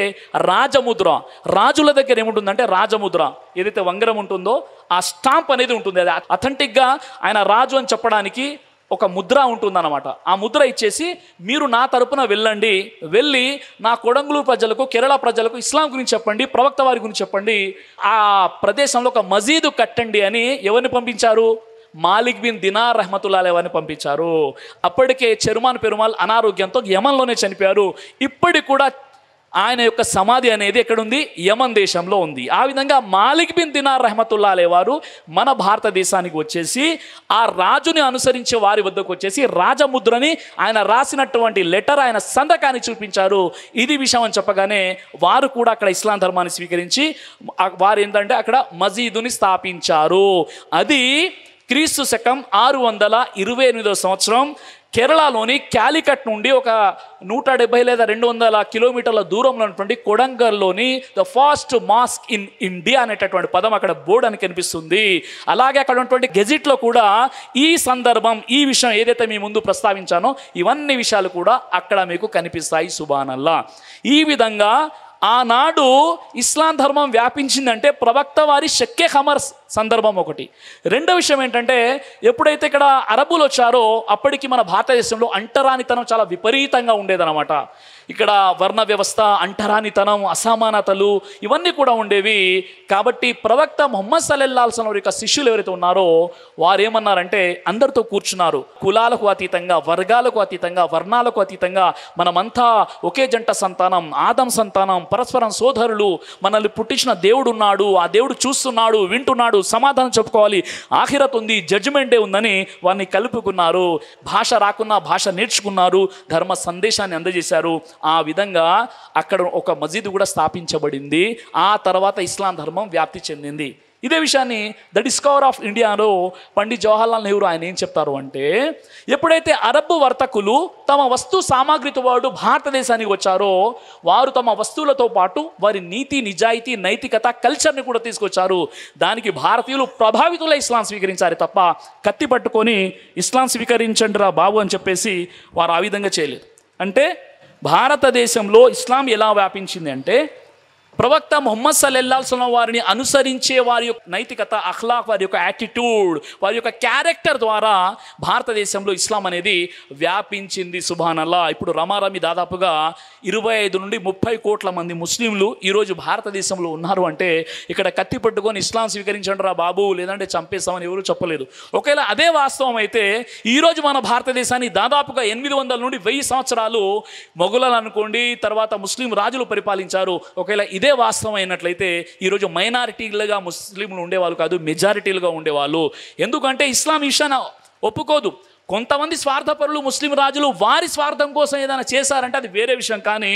రాజముద్ర, రాజుల దగ్గర ఏముంటుందంటే రాజముద్ర ఏదైతే వంగరం ఉంటుందో ఆ స్టాంప్ అనేది ఉంటుంది, అది అథెంటిక్గా ఆయన రాజు అని చెప్పడానికి ఒక ముద్ర ఉంటుందన్నమాట. ఆ ముద్ర ఇచ్చేసి మీరు నా తరపున వెళ్ళి నా కొడంగలూరు ప్రజలకు, కేరళ ప్రజలకు ఇస్లాం గురించి చెప్పండి, ప్రవక్త వారి గురించి చెప్పండి, ఆ ప్రదేశంలో ఒక మసీదు కట్టండి అని ఎవరిని పంపించారు? మాలిక్ బిన్ దినార్ రహమతుల్లాహి అలైహి అని పంపించారు. అప్పటికే చెరుమాన్ పెరుమాల్ అనారోగ్యంతో యమన్లోనే చనిపోయారు. ఇప్పటికి కూడా ఆయన యొక్క సమాధి అనేది ఎక్కడుంది? యమన్ దేశంలో ఉంది. ఆ విధంగా మాలిక్ బిన్ దినార్ రహమతుల్లాహి అలైహి వారు మన భారతదేశానికి వచ్చేసి ఆ రాజుని అనుసరించే వారి వద్దకు వచ్చేసి రాజముద్రని, ఆయన రాసినటువంటి లెటర్, ఆయన సంతకాన్ని చూపించారు. ఇది విషయం అని చెప్పగానే వారు కూడా అక్కడ ఇస్లాం ధర్మాన్ని స్వీకరించి వారు ఏంటంటే అక్కడ మసీదుని స్థాపించారు. అది క్రీస్తు శకం 628వ సంవత్సరం కేరళలోని క్యాలికట్ నుండి ఒక 170 లేదా 200 కిలోమీటర్ల దూరంలో ఉన్నటువంటి కొడంగల్లోని the first mosque in India అనేటటువంటి పదం అక్కడ బోర్డు అని కనిపిస్తుంది. అలాగే అక్కడ ఉన్నటువంటి గెజిట్లో కూడా ఈ సందర్భం, ఈ విషయం ఏదైతే మీ ముందు ప్రస్తావించానో ఇవన్నీ విషయాలు కూడా అక్కడ మీకు కనిపిస్తాయి. సుబ్హానల్లా. ఈ విధంగా ఆనాడు ఇస్లాం ధర్మం వ్యాపించిందంటే ప్రవక్త వారి షక్కే ఖమర్ సందర్భం ఒకటి. రెండో విషయం ఏంటంటే ఎప్పుడైతే ఇక్కడ అరబులు వచ్చారో అప్పటికి మన భారతదేశంలో అంటరానితనం చాలా విపరీతంగా ఉండేదన్నమాట. ఇక్కడ వర్ణ వ్యవస్థ, అంటరానితనం, అసమానతలు ఇవన్నీ కూడా ఉండేవి. కాబట్టి ప్రవక్త ముహమ్మద్ సల్లల్లాహు అలైహి వసల్లం యొక్క శిష్యులు ఎవరైతే ఉన్నారో వారు ఏమన్నారంటే అందరితో కూర్చున్నారు. కులాలకు అతీతంగా, వర్గాలకు అతీతంగా, వర్ణాలకు అతీతంగా మనమంతా ఒకే జంట సంతానం, ఆదం సంతానం, పరస్పరం సోదరులు, మనల్ని పుట్టించిన దేవుడు ఉన్నాడు, ఆ దేవుడు చూస్తున్నాడు, వింటున్నాడు, సమాధానం చెప్పుకోవాలి, ఆఖిరత్ ఉంది, జడ్జిమెంట్ డే ఉందని వారిని కలుపుకున్నారు. భాష రాకున్నా భాష నేర్చుకున్నారు, ధర్మ సందేశాన్ని అందజేశారు. ఆ విధంగా అక్కడ ఒక మసీదు కూడా స్థాపించబడింది. ఆ తర్వాత ఇస్లాం ధర్మం వ్యాప్తి చెందింది. ఇదే విషయాన్ని ద డిస్కవర్ ఆఫ్ ఇండియాలో పండిత్ జవహర్లాల్ నెహ్రూ ఆయన ఏం చెప్తారు అంటే, ఎప్పుడైతే అరబ్ వర్తకులు తమ వస్తు సామాగ్రితో వాడు భారతదేశానికి వచ్చారో, వారు తమ వస్తువులతో పాటు వారి నీతి, నిజాయితీ, నైతికత, కల్చర్ని కూడా తీసుకొచ్చారు. దానికి భారతీయులు ప్రభావితులై ఇస్లాం స్వీకరించారు తప్ప కత్తి పట్టుకొని ఇస్లాం స్వీకరించండి రా బాబు అని చెప్పేసి వారు ఆ విధంగా చేయలేదు. అంటే భారతదేశంలో ఇస్లాం ఎలా వ్యాపించింది అంటే, ప్రవక్త ముహమ్మద్ సల్లల్లాహు అలైహి వసల్లం వారిని అనుసరించే వారి యొక్క నైతికత, అఖ్లాక్, వారి యొక్క యాటిట్యూడ్, వారి యొక్క క్యారెక్టర్ ద్వారా భారతదేశంలో ఇస్లాం అనేది వ్యాపించింది. సుబ్హానల్లా. ఇప్పుడు రమారమి దాదాపుగా 25 నుండి 30 కోట్ల మంది ముస్లింలు ఈరోజు భారతదేశంలో ఉన్నారు. అంటే ఇక్కడ కత్తి పట్టుకొని ఇస్లాం స్వీకరించండి రా బాబు, లేదంటే చంపేస్తామని ఎవరు చెప్పలేదు. ఒకవేళ అదే వాస్తవం అయితే ఈరోజు మన భారతదేశాన్ని దాదాపుగా 800 నుండి 1000 సంవత్సరాలు మొఘలులు అనుకోండి, తర్వాత ముస్లిం రాజులు పరిపాలించారు. ఒకవేళ ఇదే వాస్తవం అయినట్లయితే ఈరోజు మైనారిటీలుగా ముస్లింలు ఉండేవాళ్ళు కాదు, మెజారిటీలుగా ఉండేవాళ్ళు. ఎందుకంటే ఇస్లాం విషయాన్ని ఒప్పుకోదు. కొంతమంది స్వార్థపరులు ముస్లిం రాజులు వారి స్వార్థం కోసం ఏదైనా చేశారంటే అది వేరే విషయం. కానీ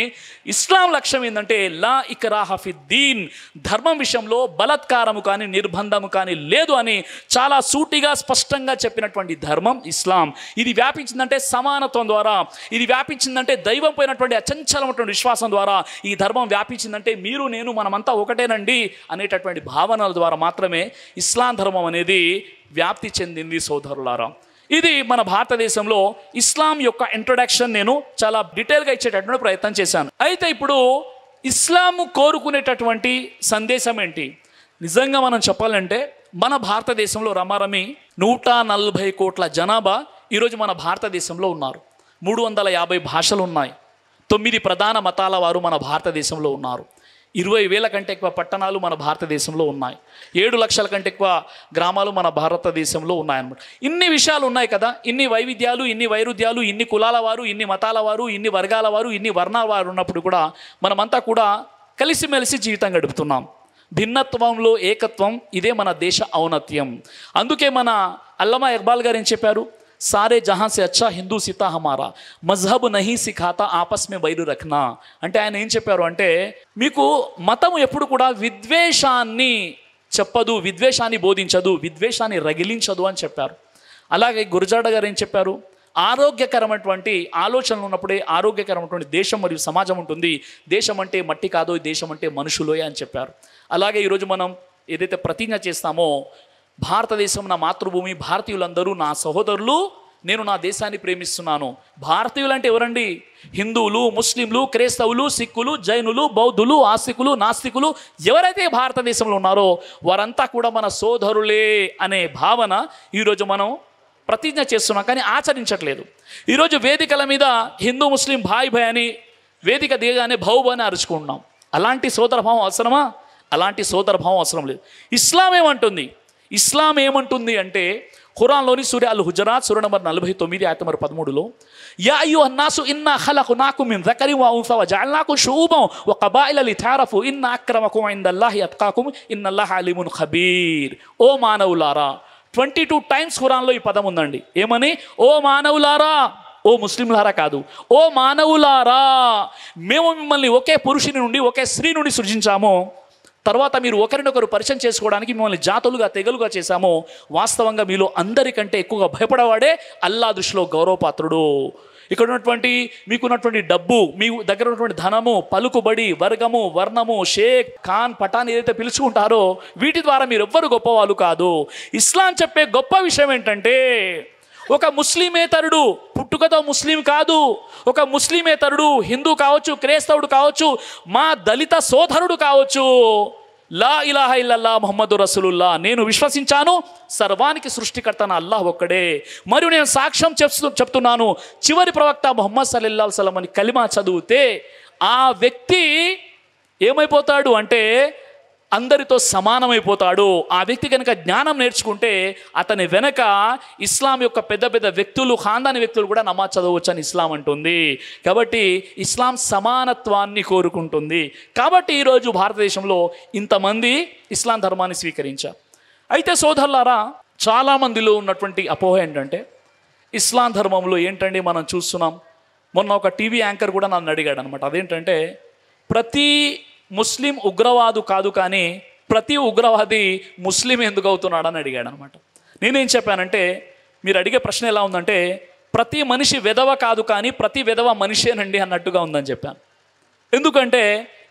ఇస్లాం లక్ష్యం ఏంటంటే లా ఇక్రాహ ఫిద్దీన్, ధర్మం విషయంలో బలత్కారము కానీ నిర్బంధము కానీ లేదు అని చాలా సూటిగా స్పష్టంగా చెప్పినటువంటి ధర్మం ఇస్లాం. ఇది వ్యాపించిందంటే సమానత్వం ద్వారా, ఇది వ్యాపించిందంటే దైవం పోయినటువంటి అచంచలమైనటువంటి విశ్వాసం ద్వారా, ఈ ధర్మం వ్యాపించిందంటే మీరు నేను మనమంతా ఒకటేనండి అనేటటువంటి భావనల ద్వారా మాత్రమే ఇస్లాం ధర్మం అనేది వ్యాప్తి చెందింది. సోదరులారా, ఇది మన భారతదేశంలో ఇస్లాం యొక్క ఇంట్రొడక్షన్ నేను చాలా డీటెయిల్గా ఇచ్చేటటువంటి ప్రయత్నం చేశాను. అయితే ఇప్పుడు ఇస్లాం కోరుకునేటటువంటి సందేశం ఏంటి? నిజంగా మనం చెప్పాలంటే మన భారతదేశంలో రమారమి 140 కోట్ల జనాభా ఈరోజు మన భారతదేశంలో ఉన్నారు. 350 భాషలు ఉన్నాయి. 9 ప్రధాన మతాల వారు మన భారతదేశంలో ఉన్నారు. 20,000 కంటే ఎక్కువ పట్టణాలు మన భారతదేశంలో ఉన్నాయి. 7 లక్షల కంటే ఎక్కువ గ్రామాలు మన భారతదేశంలో ఉన్నాయన్నమాట. ఇన్ని విషయాలు ఉన్నాయి కదా, ఇన్ని వైవిధ్యాలు, ఇన్ని వైరుధ్యాలు, ఇన్ని కులాల వారు, ఇన్ని మతాల వారు, ఇన్ని వర్గాల వారు, ఇన్ని వర్ణాల వారు ఉన్నప్పుడు కూడా మనమంతా కూడా కలిసిమెలిసి జీవితం గడుపుతున్నాం. భిన్నత్వంలో ఏకత్వం, ఇదే మన దేశ ఔన్నత్యం. అందుకే మన అల్లమా ఇక్బాల్ గారు ఏం చెప్పారు? సారే జహాన్ సే అచ్చా హిందూ సితా హమారా, మజ్హబ్ నహీ సిఖాతా ఆపస్ మే వైరు రఖనా. అంటే ఆయన ఏం చెప్పారు అంటే, మీకు మతం ఎప్పుడు కూడా విద్వేషాన్ని చెప్పదు, విద్వేషాన్ని బోధించదు, విద్వేషాన్ని రగిలించదు అని చెప్పారు. అలాగే గురజాడ గారు ఏం చెప్పారు? ఆరోగ్యకరమైనటువంటి ఆలోచనలు ఉన్నప్పుడే ఆరోగ్యకరమైనటువంటి దేశం మరియు సమాజం ఉంటుంది. దేశం అంటే మట్టి కాదు, దేశం అంటే మనుషులోయే అని చెప్పారు. అలాగే ఈరోజు మనం ఏదైతే ప్రతిజ్ఞ చేస్తామో, భారతదేశం నా మాతృభూమి, భారతీయులందరూ నా సహోదరులు, నేను నా దేశాన్ని ప్రేమిస్తున్నాను. భారతీయులు అంటే ఎవరండి? హిందువులు, ముస్లింలు, క్రైస్తవులు, సిక్కులు, జైనులు, బౌద్ధులు, ఆస్తికులు, నాస్తికులు, ఎవరైతే భారతదేశంలో ఉన్నారో వారంతా కూడా మన సోదరులే అనే భావన ఈరోజు మనం ప్రతిజ్ఞ చేస్తున్నాం, కానీ ఆచరించట్లేదు. ఈరోజు వేదికల మీద హిందూ ముస్లిం భాయ్ భాయ్ అని వేదిక దిగగానే భౌ అని అరుచుకుంటున్నాం. అలాంటి సోదరభావం అవసరమా? అలాంటి సోదరభావం అవసరం లేదు. ఇస్లాం ఏమంటుంది? ఇస్లాం ఏమంటుంది అంటే, ఖురాన్లోని సూర అల్ హుజరాత్ సూర నంబర్ 49 ఆయత నంబర్ 13లో, యా అయ్యుహన్నాసు ఇన్నా ఖలఖనాకుం మిన్ జకరిన్ వ ఉన్సా వ జఅల్నాకుం షుఊబన్ వ కబాయిల లితఅరఫు ఇన్న అక్రమకుం ఇందల్లాహి అత్కాకుం ఇన్నల్లాహ అలీమున్ ఖబీర్. ఓ మానవులారా, 22 టైమ్స్ ఖురాన్లో ఈ పదం ఉందండి. ఏమని? ఓ మానవులారా, ఓ ముస్లింలారా కాదు, ఓ మానవులారా, మేము మిమ్మల్ని ఒకే పురుషుని నుండి, ఒకే స్త్రీ నుండి సృజించాము. తర్వాత మీరు ఒకరినొకరు పరిచయం చేసుకోవడానికి మిమ్మల్ని జాతులుగా, తెగలుగా చేశాము. వాస్తవంగా మీలో అందరికంటే ఎక్కువగా భయపడేవాడే అల్లా దృష్టిలో గౌరవపాత్రుడు. ఇక్కడ ఉన్నటువంటి మీకున్నటువంటి డబ్బు, మీ దగ్గర ఉన్నటువంటి ధనము, పలుకుబడి, వర్గము, వర్ణము, షేక్, ఖాన్, పఠాన్ ఏదైతే పిలుచుకుంటారో వీటి ద్వారా మీరు ఎవ్వరు గొప్పవాళ్ళు కాదు. ఇస్లాం చెప్పే గొప్ప విషయం ఏంటంటే, ఒక ముస్లిమేతరుడు పుట్టుకతో ముస్లిం కాదు, ఒక ముస్లిమేతరుడు హిందూ కావచ్చు, క్రైస్తవుడు కావచ్చు, మా దళిత సోదరుడు కావచ్చు, లా ఇలాహ ఇల్లల్లా ముహమ్మదు రసూలుల్లా, నేను విశ్వసించాను సర్వానికి సృష్టికర్త నా అల్లాహ్ ఒక్కడే, మరియు నేను సాక్ష్యం చెప్తున్నాను చివరి ప్రవక్త ముహమ్మద్ సల్లల్లాహు అలైహి వసల్లం అని కలిమా చదివితే ఆ వ్యక్తి ఏమైపోతాడు అంటే అందరితో సమానమైపోతాడు. ఆ వ్యక్తి కనుక జ్ఞానం నేర్చుకుంటే అతని వెనక ఇస్లాం యొక్క పెద్ద పెద్ద వ్యక్తులు, ఖాందాని వ్యక్తులు కూడా నమాజ్ చదవచ్చు అని ఇస్లాం అంటుంది. కాబట్టి ఇస్లాం సమానత్వాన్ని కోరుకుంటుంది. కాబట్టి ఈరోజు భారతదేశంలో ఇంతమంది ఇస్లాం ధర్మాన్ని స్వీకరించారు. అయితే సోదరులారా, చాలామందిలో ఉన్నటువంటి అపోహ ఏంటంటే, ఇస్లాం ధర్మంలో ఏంటండి మనం చూస్తున్నాం. మొన్న ఒక టీవీ యాంకర్ కూడా నన్ను అడిగాడు అనమాట. అదేంటంటే, ప్రతి ముస్లిం ఉగ్రవాదు కాదు, కానీ ప్రతి ఉగ్రవాది ముస్లిం ఎందుకు అవుతున్నాడు అని అడిగాడు అనమాట. నేనేం చెప్పానంటే, మీరు అడిగే ప్రశ్న ఎలా ఉందంటే, ప్రతి మనిషి విధవ కాదు కానీ ప్రతి విధవ మనిషేనండి అన్నట్టుగా ఉందని చెప్పాను. ఎందుకంటే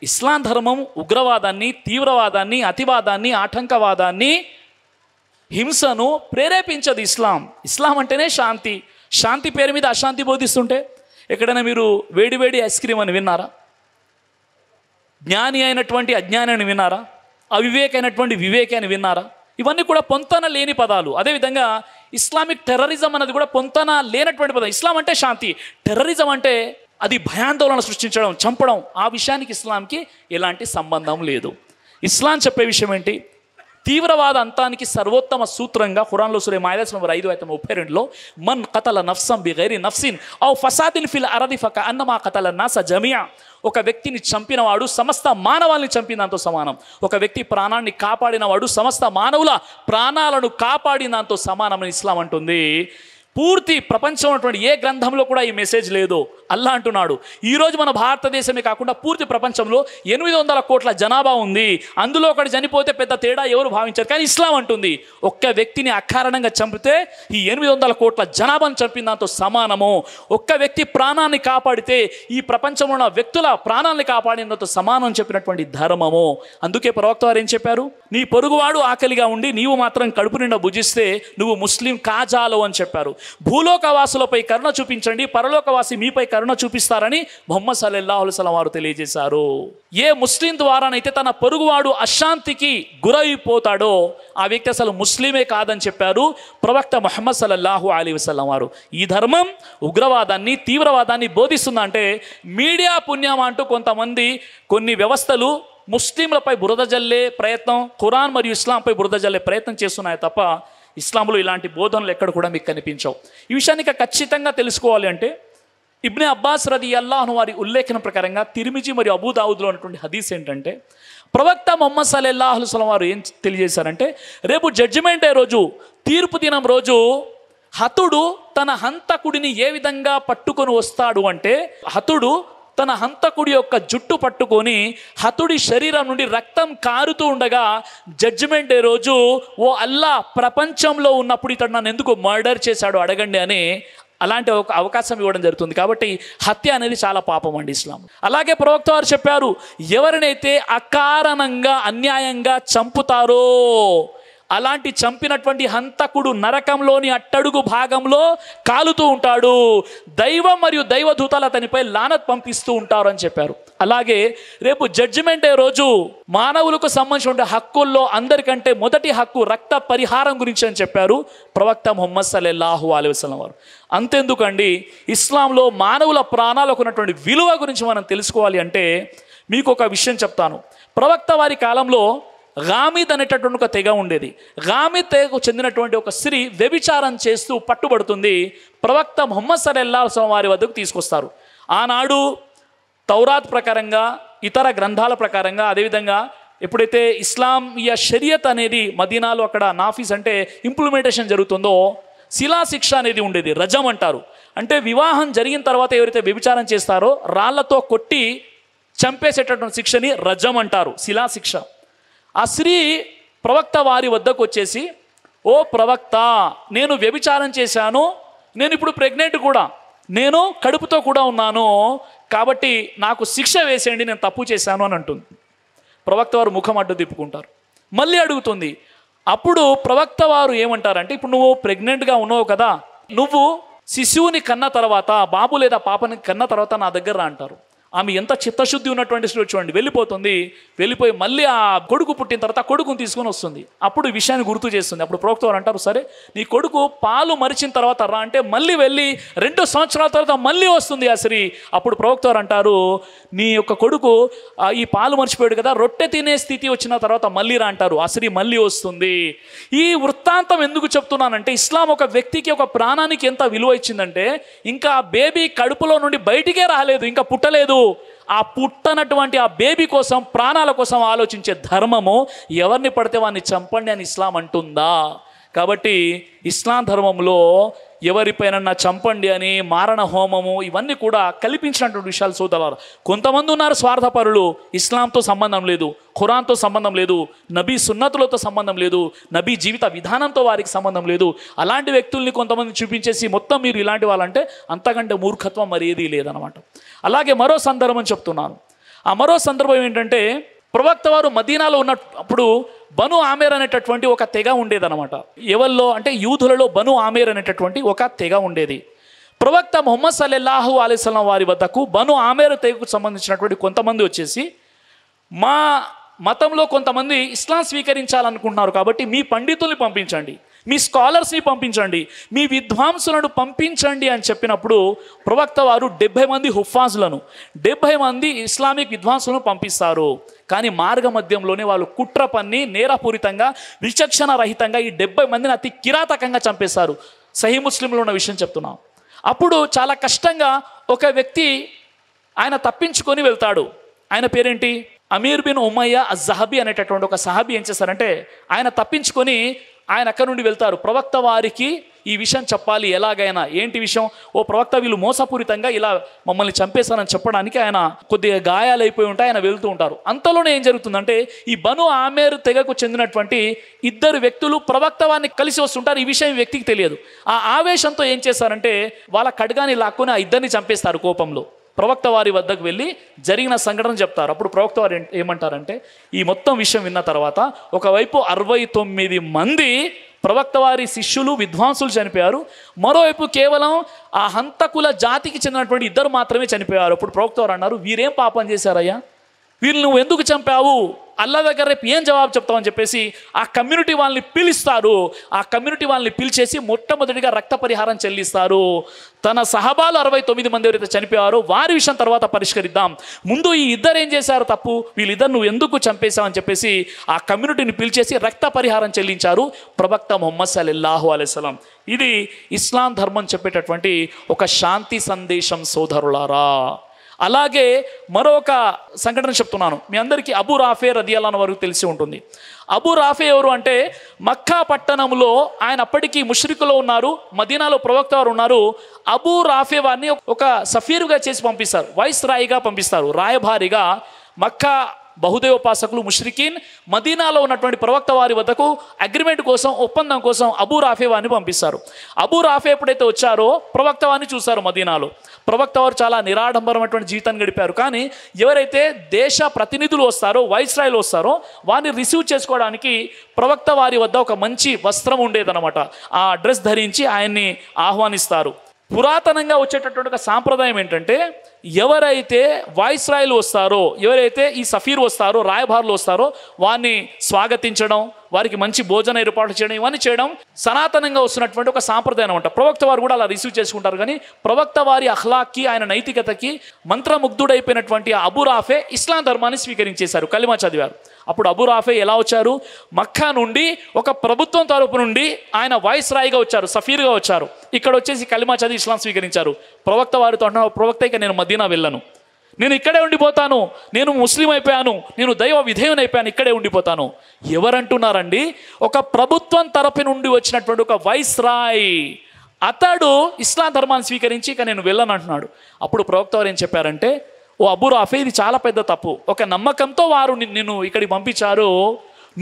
ఇస్లాం ధర్మం ఉగ్రవాదాన్ని, తీవ్రవాదాన్ని, అతివాదాన్ని, ఆటంకవాదాన్ని, హింసను ప్రేరేపించదు. ఇస్లాం అంటేనే శాంతి. శాంతి పేరు మీద అశాంతి బోధిస్తుంటే ఎక్కడైనా మీరు వేడివేడి ఐస్ క్రీమ్ అని విన్నారా? జ్ఞాని అయినటువంటి అజ్ఞాని అని విన్నారా? అవివేక అయినటువంటి వివేకి అని విన్నారా? ఇవన్నీ కూడా పొంతన లేని పదాలు. అదేవిధంగా ఇస్లామిక్ టెర్రరిజం అనేది కూడా పొంతన లేనటువంటి పదం. ఇస్లాం అంటే శాంతి, టెర్రరిజం అంటే అది భయాందోళన సృష్టించడం, చంపడం. ఆ విషయానికి ఇస్లాంకి ఎలాంటి సంబంధం లేదు. ఇస్లాం చెప్పే విషయం ఏంటి? తీవ్రవాద అంతానికి సర్వోత్తమ సూత్రంగా ఖురాన్లో సూరా మాయిదా 5:32 మన్ ఖతల నఫ్సం బిగైరి నఫ్సిన్ ఔ ఫసాదిన్ ఫిల్ అరది ఫకఅన్నమా ఖతల నాస జమియా. ఒక వ్యక్తిని చంపినవాడు సమస్త మానవాళిని చంపినంతో సమానం. ఒక వ్యక్తి ప్రాణాన్ని కాపాడినవాడు సమస్త మానవుల ప్రాణాలను కాపాడినంతో సమానమని ఇస్లాం అంటుంది. పూర్తి ప్రపంచం ఉన్నటువంటి ఏ గ్రంథంలో కూడా ఈ మెసేజ్ లేదు. అల్లా అంటున్నాడు, ఈరోజు మన భారతదేశమే కాకుండా పూర్తి ప్రపంచంలో 800 కోట్ల జనాభా ఉంది. అందులో ఒకటి చనిపోతే పెద్ద తేడా ఎవరు భావించారు. కానీ ఇస్లాం అంటుంది, ఒక్క వ్యక్తిని అకారణంగా చంపితే ఈ 800 కోట్ల జనాభాను చంపిన దాంతో సమానము. ఒక్క వ్యక్తి ప్రాణాన్ని కాపాడితే ఈ ప్రపంచంలో ఉన్న వ్యక్తుల ప్రాణాన్ని కాపాడినంతో సమానం అని చెప్పినటువంటి ధర్మము. అందుకే ప్రవక్త వారు ఏం చెప్పారు? నీ పొరుగువాడు ఆకలిగా ఉండి నీవు మాత్రం కడుపు నిండా భుజిస్తే నువ్వు ముస్లిం కాజాలో అని చెప్పారు. భూలోకవాసులపై కరుణ చూపించండి, పరలోకవాసి మీపై కరుణ చూపిస్తారని ముహమ్మద్ సల్లల్లాహు అలైహి వసల్లం వారు తెలియజేశారు. ఏ ముస్లిం ద్వారానైతే తన పొరుగువాడు అశాంతికి గురైపోతాడో ఆ వ్యక్తి అసలు ముస్లిమే కాదని చెప్పారు ప్రవక్త ముహమ్మద్ సల్లల్లాహు అలైహి వసల్లం వారు. ఈ ధర్మం ఉగ్రవాదాన్ని, తీవ్రవాదాన్ని బోధిస్తుందంటే మీడియా పుణ్యం అంటూ కొంతమంది కొన్ని వ్యవస్థలు ముస్లింలపై బురద జల్లే ప్రయత్నం, ఖురాన్ మరియు ఇస్లాంపై బురద జల్లే ప్రయత్నం చేస్తున్నాయి తప్ప ఇస్లాంలో ఇలాంటి బోధనలు ఎక్కడ కూడా మీకు కనిపించవు. ఈ విషయాన్ని ఖచ్చితంగా తెలుసుకోవాలి అంటే ఇబ్నే అబ్బాస్ రదియల్లాహు అన్హు వారి ఉల్లేఖనం ప్రకారంగా తిర్మిజీ మరియు అబూ దావుద్లో ఉన్నటువంటి హదీస్ ఏంటంటే, ప్రవక్త ముహమ్మద్ సల్లల్లాహు అలైహి వసల్లం వారు ఏం తెలియజేశారంటే, రేపు జడ్జిమెంట్ డే రోజు, తీర్పు దినం రోజు హతుడు తన హంతకుడిని ఏ విధంగా పట్టుకొని వస్తాడు అంటే, హతుడు తన హంతకుడి యొక్క జుట్టు పట్టుకొని హతుడి శరీరం నుండి రక్తం కారుతూ ఉండగా జడ్జిమెంట్ డే రోజు, ఓ అల్లా, ప్రపంచంలో ఉన్నప్పుడు ఇతడు నన్ను ఎందుకు మర్డర్ చేశాడు అడగండి అని అలాంటి ఒక అవకాశం ఇవ్వడం జరుగుతుంది. కాబట్టి హత్య అనేది చాలా పాపం అండి ఇస్లాం. అలాగే ప్రవక్త వారు చెప్పారు, ఎవరినైతే అకారణంగా అన్యాయంగా చంపుతారో అలాంటి చంపినటువంటి హంతకుడు నరకంలోని అట్టడుగు భాగంలో కాలుతూ ఉంటాడు. దైవం మరియు దైవదూతలు అతనిపై లానత్ పంపిస్తూ ఉంటారు అని చెప్పారు. అలాగే రేపు జడ్జిమెంట్ డే రోజు మానవులకు సంబంధించిన హక్కుల్లో అందరికంటే మొదటి హక్కు రక్త పరిహారం గురించి అని చెప్పారు ప్రవక్త ముహమ్మద్ సల్లల్లాహు అలైహి వసల్లం వారు. అంతెందుకండి, ఇస్లాంలో మానవుల ప్రాణాలకు ఉన్నటువంటి విలువ గురించి మనం తెలుసుకోవాలి అంటే మీకు ఒక విషయం చెప్తాను. ప్రవక్త వారి కాలంలో గామిద్ అనేటటువంటి ఒక తెగ ఉండేది. గామిద్ తెగకు చెందినటువంటి ఒక స్త్రీ వ్యభిచారం చేస్తూ పట్టుబడుతుంది. ప్రవక్త ముహమ్మద్ సల్లల్లాహు అలైహి వసల్లం వారి వద్దకు తీసుకొస్తారు. ఆనాడు తౌరాత్ ప్రకారంగా, ఇతర గ్రంథాల ప్రకారంగా, అదేవిధంగా ఎప్పుడైతే ఇస్లామియా షరియత్ అనేది మదీనాలో అక్కడ నాఫీస్ అంటే ఇంప్లిమెంటేషన్ జరుగుతుందో శిలా శిక్ష అనేది ఉండేది. రజం అంటారు. అంటే వివాహం జరిగిన తర్వాత ఎవరైతే వ్యభిచారం చేస్తారో రాళ్లతో కొట్టి చంపేసేటటువంటి శిక్షని రజం అంటారు, శిలా శిక్ష. ఆ స్త్రీ ప్రవక్త వారి వద్దకు వచ్చేసి, ఓ ప్రవక్త, నేను వ్యభిచారం చేశాను, నేను ఇప్పుడు ప్రెగ్నెంట్ కూడా, నేను కడుపుతో కూడా ఉన్నాను, కాబట్టి నాకు శిక్ష వేసేయండి, నేను తప్పు చేశాను అని అంటుంది. ప్రవక్త వారు ముఖం అడ్డు తిప్పుకుంటారు. మళ్ళీ అడుగుతుంది. అప్పుడు ప్రవక్త వారు ఏమంటారంటే, ఇప్పుడు నువ్వు ప్రెగ్నెంట్గా ఉన్నావు కదా, నువ్వు శిశువుని కన్న తర్వాత, బాబు లేదా పాపని కన్న తర్వాత నా దగ్గర రా అంటారు. ఆమె ఎంత చిత్తశుద్ధి ఉన్నటువంటి స్త్రీ చూడండి, వెళ్ళిపోతుంది. వెళ్ళిపోయి మళ్ళీ ఆ కొడుకు పుట్టిన తర్వాత కొడుకుని తీసుకొని వస్తుంది. అప్పుడు ఈ విషయాన్ని గుర్తు చేస్తుంది. అప్పుడు ప్రవక్త వారు అంటారు, సరే నీ కొడుకు పాలు మరిచిన తర్వాత రా అంటే మళ్ళీ వెళ్ళి 2 సంవత్సరాల తర్వాత మళ్ళీ వస్తుంది ఆ స్త్రీ. అప్పుడు ప్రవక్త వారు అంటారు, నీ యొక్క కొడుకు ఈ పాలు మర్చిపోయాడు కదా, రొట్టె తినే స్థితి వచ్చిన తర్వాత మళ్ళీ రా అంటారు. ఆ స్త్రీ మళ్ళీ వస్తుంది. ఈ వృత్తాంతం ఎందుకు చెప్తున్నానంటే, ఇస్లాం ఒక వ్యక్తికి, ఒక ప్రాణానికి ఎంత విలువ ఇచ్చిందంటే, ఇంకా ఆ బేబీ కడుపులో నుండి బయటికే రాలేదు, ఇంకా పుట్టలేదు. ఆ పుట్టనటువంటి ఆ బేబీ కోసం, ప్రాణాల కోసం ఆలోచించే ధర్మము ఎవరిని పడితే వాడిని చంపండి అని ఇస్లాం అంటుందా? కాబట్టి ఇస్లాం ధర్మంలో ఎవరిపైన చంపండి అని మారణ హోమము ఇవన్నీ కూడా కల్పించినటువంటి విషయాలు సోదరులారా. కొంతమంది ఉన్నారు స్వార్థపరులు, ఇస్లాంతో సంబంధం లేదు, ఖురాన్తో సంబంధం లేదు, నబీ సున్నతులతో సంబంధం లేదు, నబీ జీవిత విధానంతో వారికి సంబంధం లేదు. అలాంటి వ్యక్తుల్ని కొంతమంది చూపించేసి మొత్తం మీరు ఇలాంటి వాళ్ళంటే అంతకంటే మూర్ఖత్వం మరి ఏదీ లేదనమాట. అలాగే మరో సందర్భం చెప్తున్నాను. ఆ మరో సందర్భం ఏంటంటే, ప్రవక్త వారు మదీనాలో ఉన్నప్పుడు బను ఆమేర్ అనేటటువంటి ఒక తెగ ఉండేదన్నమాట. ఎవరిలో అంటే యూదులలో బను ఆమేర్ అనేటటువంటి ఒక తెగ ఉండేది. ప్రవక్త ముహమ్మద్ సల్లల్లాహు అలైహి వసల్లం వారి వద్దకు బను ఆమేర్ తెగకు సంబంధించినటువంటి కొంతమంది వచ్చేసి, మా మతంలో కొంతమంది ఇస్లాం స్వీకరించాలనుకుంటున్నారు కాబట్టి మీ పండితుల్ని పంపించండి, మీ స్కాలర్స్ని పంపించండి, మీ విద్వాంసులను పంపించండి అని చెప్పినప్పుడు ప్రవక్త వారు 70 మంది హుఫాజులను 70 మంది ఇస్లామిక్ విద్వాంసులను పంపిస్తారు. కానీ మార్గ మధ్యంలోనే వాళ్ళు కుట్ర పన్ని నేరపూరితంగా విచక్షణ రహితంగా ఈ 70 మందిని అతి కిరాతకంగా చంపేశారు. సహీ ముస్లింలో ఉన్న విషయం చెప్తున్నాం. అప్పుడు చాలా కష్టంగా ఒక వ్యక్తి ఆయన తప్పించుకొని వెళ్తాడు. ఆయన పేరేంటి? అమీర్ బిన్ ఉమయ్య అజ్-జహబీ అనేటటువంటి ఒక సహాబీ ఏం చేశారంటే, ఆయన తప్పించుకొని ఆయన అక్కడి నుండి వెళ్తారు. ప్రవక్త వారికి ఈ విషయం చెప్పాలి ఎలాగైనా. ఏంటి విషయం? ఓ ప్రవక్త, వీళ్ళు మోసపూరితంగా ఇలా మమ్మల్ని చంపేశారని చెప్పడానికి ఆయన కొద్దిగా గాయాలైపోయి ఉంటే ఆయన వెళ్తూ ఉంటారు. అంతలోనే ఏం జరుగుతుందంటే, ఈ బను ఆమేర్ తెగకు చెందినటువంటి 2 వ్యక్తులు ప్రవక్త వారిని కలిసి వస్తుంటారు. ఈ విషయం వ్యక్తికి తెలియదు. ఆ ఆవేశంతో ఏం చేశారంటే, వాళ్ళ ఖడ్గాని లాక్కొని ఆ 2ని చంపేస్తారు కోపంలో. ప్రవక్త వారి వద్దకు వెళ్ళి జరిగిన సంఘటన చెప్తారు. అప్పుడు ప్రవక్త వారు ఏమంటారంటే, ఈ మొత్తం విషయం విన్న తర్వాత ఒకవైపు 69 మంది ప్రవక్త వారి శిష్యులు విద్వాంసులు చనిపోయారు, మరోవైపు కేవలం ఆ హంతకుల జాతికి చెందినటువంటి 2 మాత్రమే చనిపోయారు. అప్పుడు ప్రవక్త వారు అన్నారు, వీరేం పాపం చేశారయ్యా, వీళ్ళు నువ్వు ఎందుకు చంపావు, అల్లా దగ్గర రేపు ఏం జవాబు చెప్తావని చెప్పేసి ఆ కమ్యూనిటీ వాళ్ళని పిలుస్తారు. ఆ కమ్యూనిటీ వాళ్ళని పిలిచేసి మొట్టమొదటిగా రక్త పరిహారం చెల్లిస్తారు. తన సహబాలు 69 మంది ఎవరైతే చనిపోయారో వారి విషయం తర్వాత పరిష్కరిద్దాం, ముందు ఈ 2 ఏం చేశారు తప్పు, వీళ్ళిద్దరు నువ్వు ఎందుకు చంపేశావు అని చెప్పేసి ఆ కమ్యూనిటీని పిలిచేసి రక్త పరిహారం చెల్లించారు ప్రవక్త ముహమ్మద్ సల్లల్లాహు అలైహి వసల్లం. ఇది ఇస్లాం ధర్మం చెప్పేటటువంటి ఒక శాంతి సందేశం సోదరులారా. అలాగే మరొక సంఘటన చెప్తున్నాను. మీ అందరికీ అబూ రాఫే రదియల్లాహు అన్హు వరకు తెలిసి ఉంటుంది. అబూ రాఫే ఎవరు అంటే, మక్కా పట్టణంలో ఆయన అప్పటికీ ముష్రికులో ఉన్నారు, మదీనాలో ప్రవక్త వారు ఉన్నారు. అబూ రాఫే వారిని ఒక సఫీరుగా చేసి పంపిస్తారు, వైస్ రాయిగా పంపిస్తారు, రాయభారిగా. మక్కా బహుదేవోపాసకులు ముష్రికీన్ మదీనాలో ఉన్నటువంటి ప్రవక్త వారి వద్దకు అగ్రిమెంట్ కోసం, ఒప్పందం కోసం అబూ రాఫే వారిని పంపిస్తారు. అబూ రాఫే ఎప్పుడైతే వచ్చారో ప్రవక్త వారిని చూశారు మదీనాలో. ప్రవక్త వారు చాలా నిరాడంబరమైనటువంటి జీవితాన్ని గడిపారు. కానీ ఎవరైతే దేశ ప్రతినిధులు వస్తారో, వైస్రాయ్లు వస్తారో, వారిని రిసీవ్ చేసుకోవడానికి ప్రవక్త వారి వద్ద ఒక మంచి వస్త్రం ఉండేదన్నమాట. ఆ డ్రెస్ ధరించి ఆయన్ని ఆహ్వానిస్తారు. పురాతనంగా వచ్చేటటువంటి ఒక సాంప్రదాయం ఏంటంటే, ఎవరైతే వాయిస్రాయ్లు వస్తారో, ఎవరైతే ఈ సఫీర్ వస్తారో, రాయబారులు వస్తారో, వారిని స్వాగతించడం, వారికి మంచి భోజన ఏర్పాటు చేయడం, ఇవన్నీ చేయడం సనాతనంగా వస్తున్నటువంటి ఒక సాంప్రదాయం అనమాట. ప్రవక్త వారు కూడా అలా రిసీవ్ చేసుకుంటారు. కానీ ప్రవక్త వారి అఖ్లాక్కి, ఆయన నైతికతకి మంత్రముగ్ధుడైపోయినటువంటి అబూ రాఫే ఇస్లాం ధర్మాన్ని స్వీకరించేశారు, కలిమా చదివారు. అప్పుడు అబూ రాఫే ఎలా వచ్చారు? మక్కా నుండి ఒక ప్రభుత్వం తరపు నుండి ఆయన వాయిస్ రాయిగా వచ్చారు, సఫీర్గా వచ్చారు. ఇక్కడ వచ్చేసి కలిమా చదివి ఇస్లాం స్వీకరించారు. ప్రవక్త వారితో అన్నారు, ప్రవక్త ఇక నేను మదీనా వెళ్ళను, నేను ఇక్కడే ఉండిపోతాను, నేను ముస్లిం అయిపోయాను, నేను దైవ విధేయుని అయిపోయాను, ఇక్కడే ఉండిపోతాను. ఎవరంటున్నారండి? ఒక ప్రభుత్వం తరపు నుండి వచ్చినటువంటి ఒక వైస్ రాయ్, అతడు ఇస్లాం ధర్మాన్ని స్వీకరించి ఇక నేను వెళ్ళను అంటున్నాడు. అప్పుడు ప్రవక్త వారు ఏం చెప్పారంటే, ఓ అబూ రాఫే, ఇది చాలా పెద్ద తప్పు. ఒక నమ్మకంతో వారు నిన్ను ఇక్కడికి పంపించారు,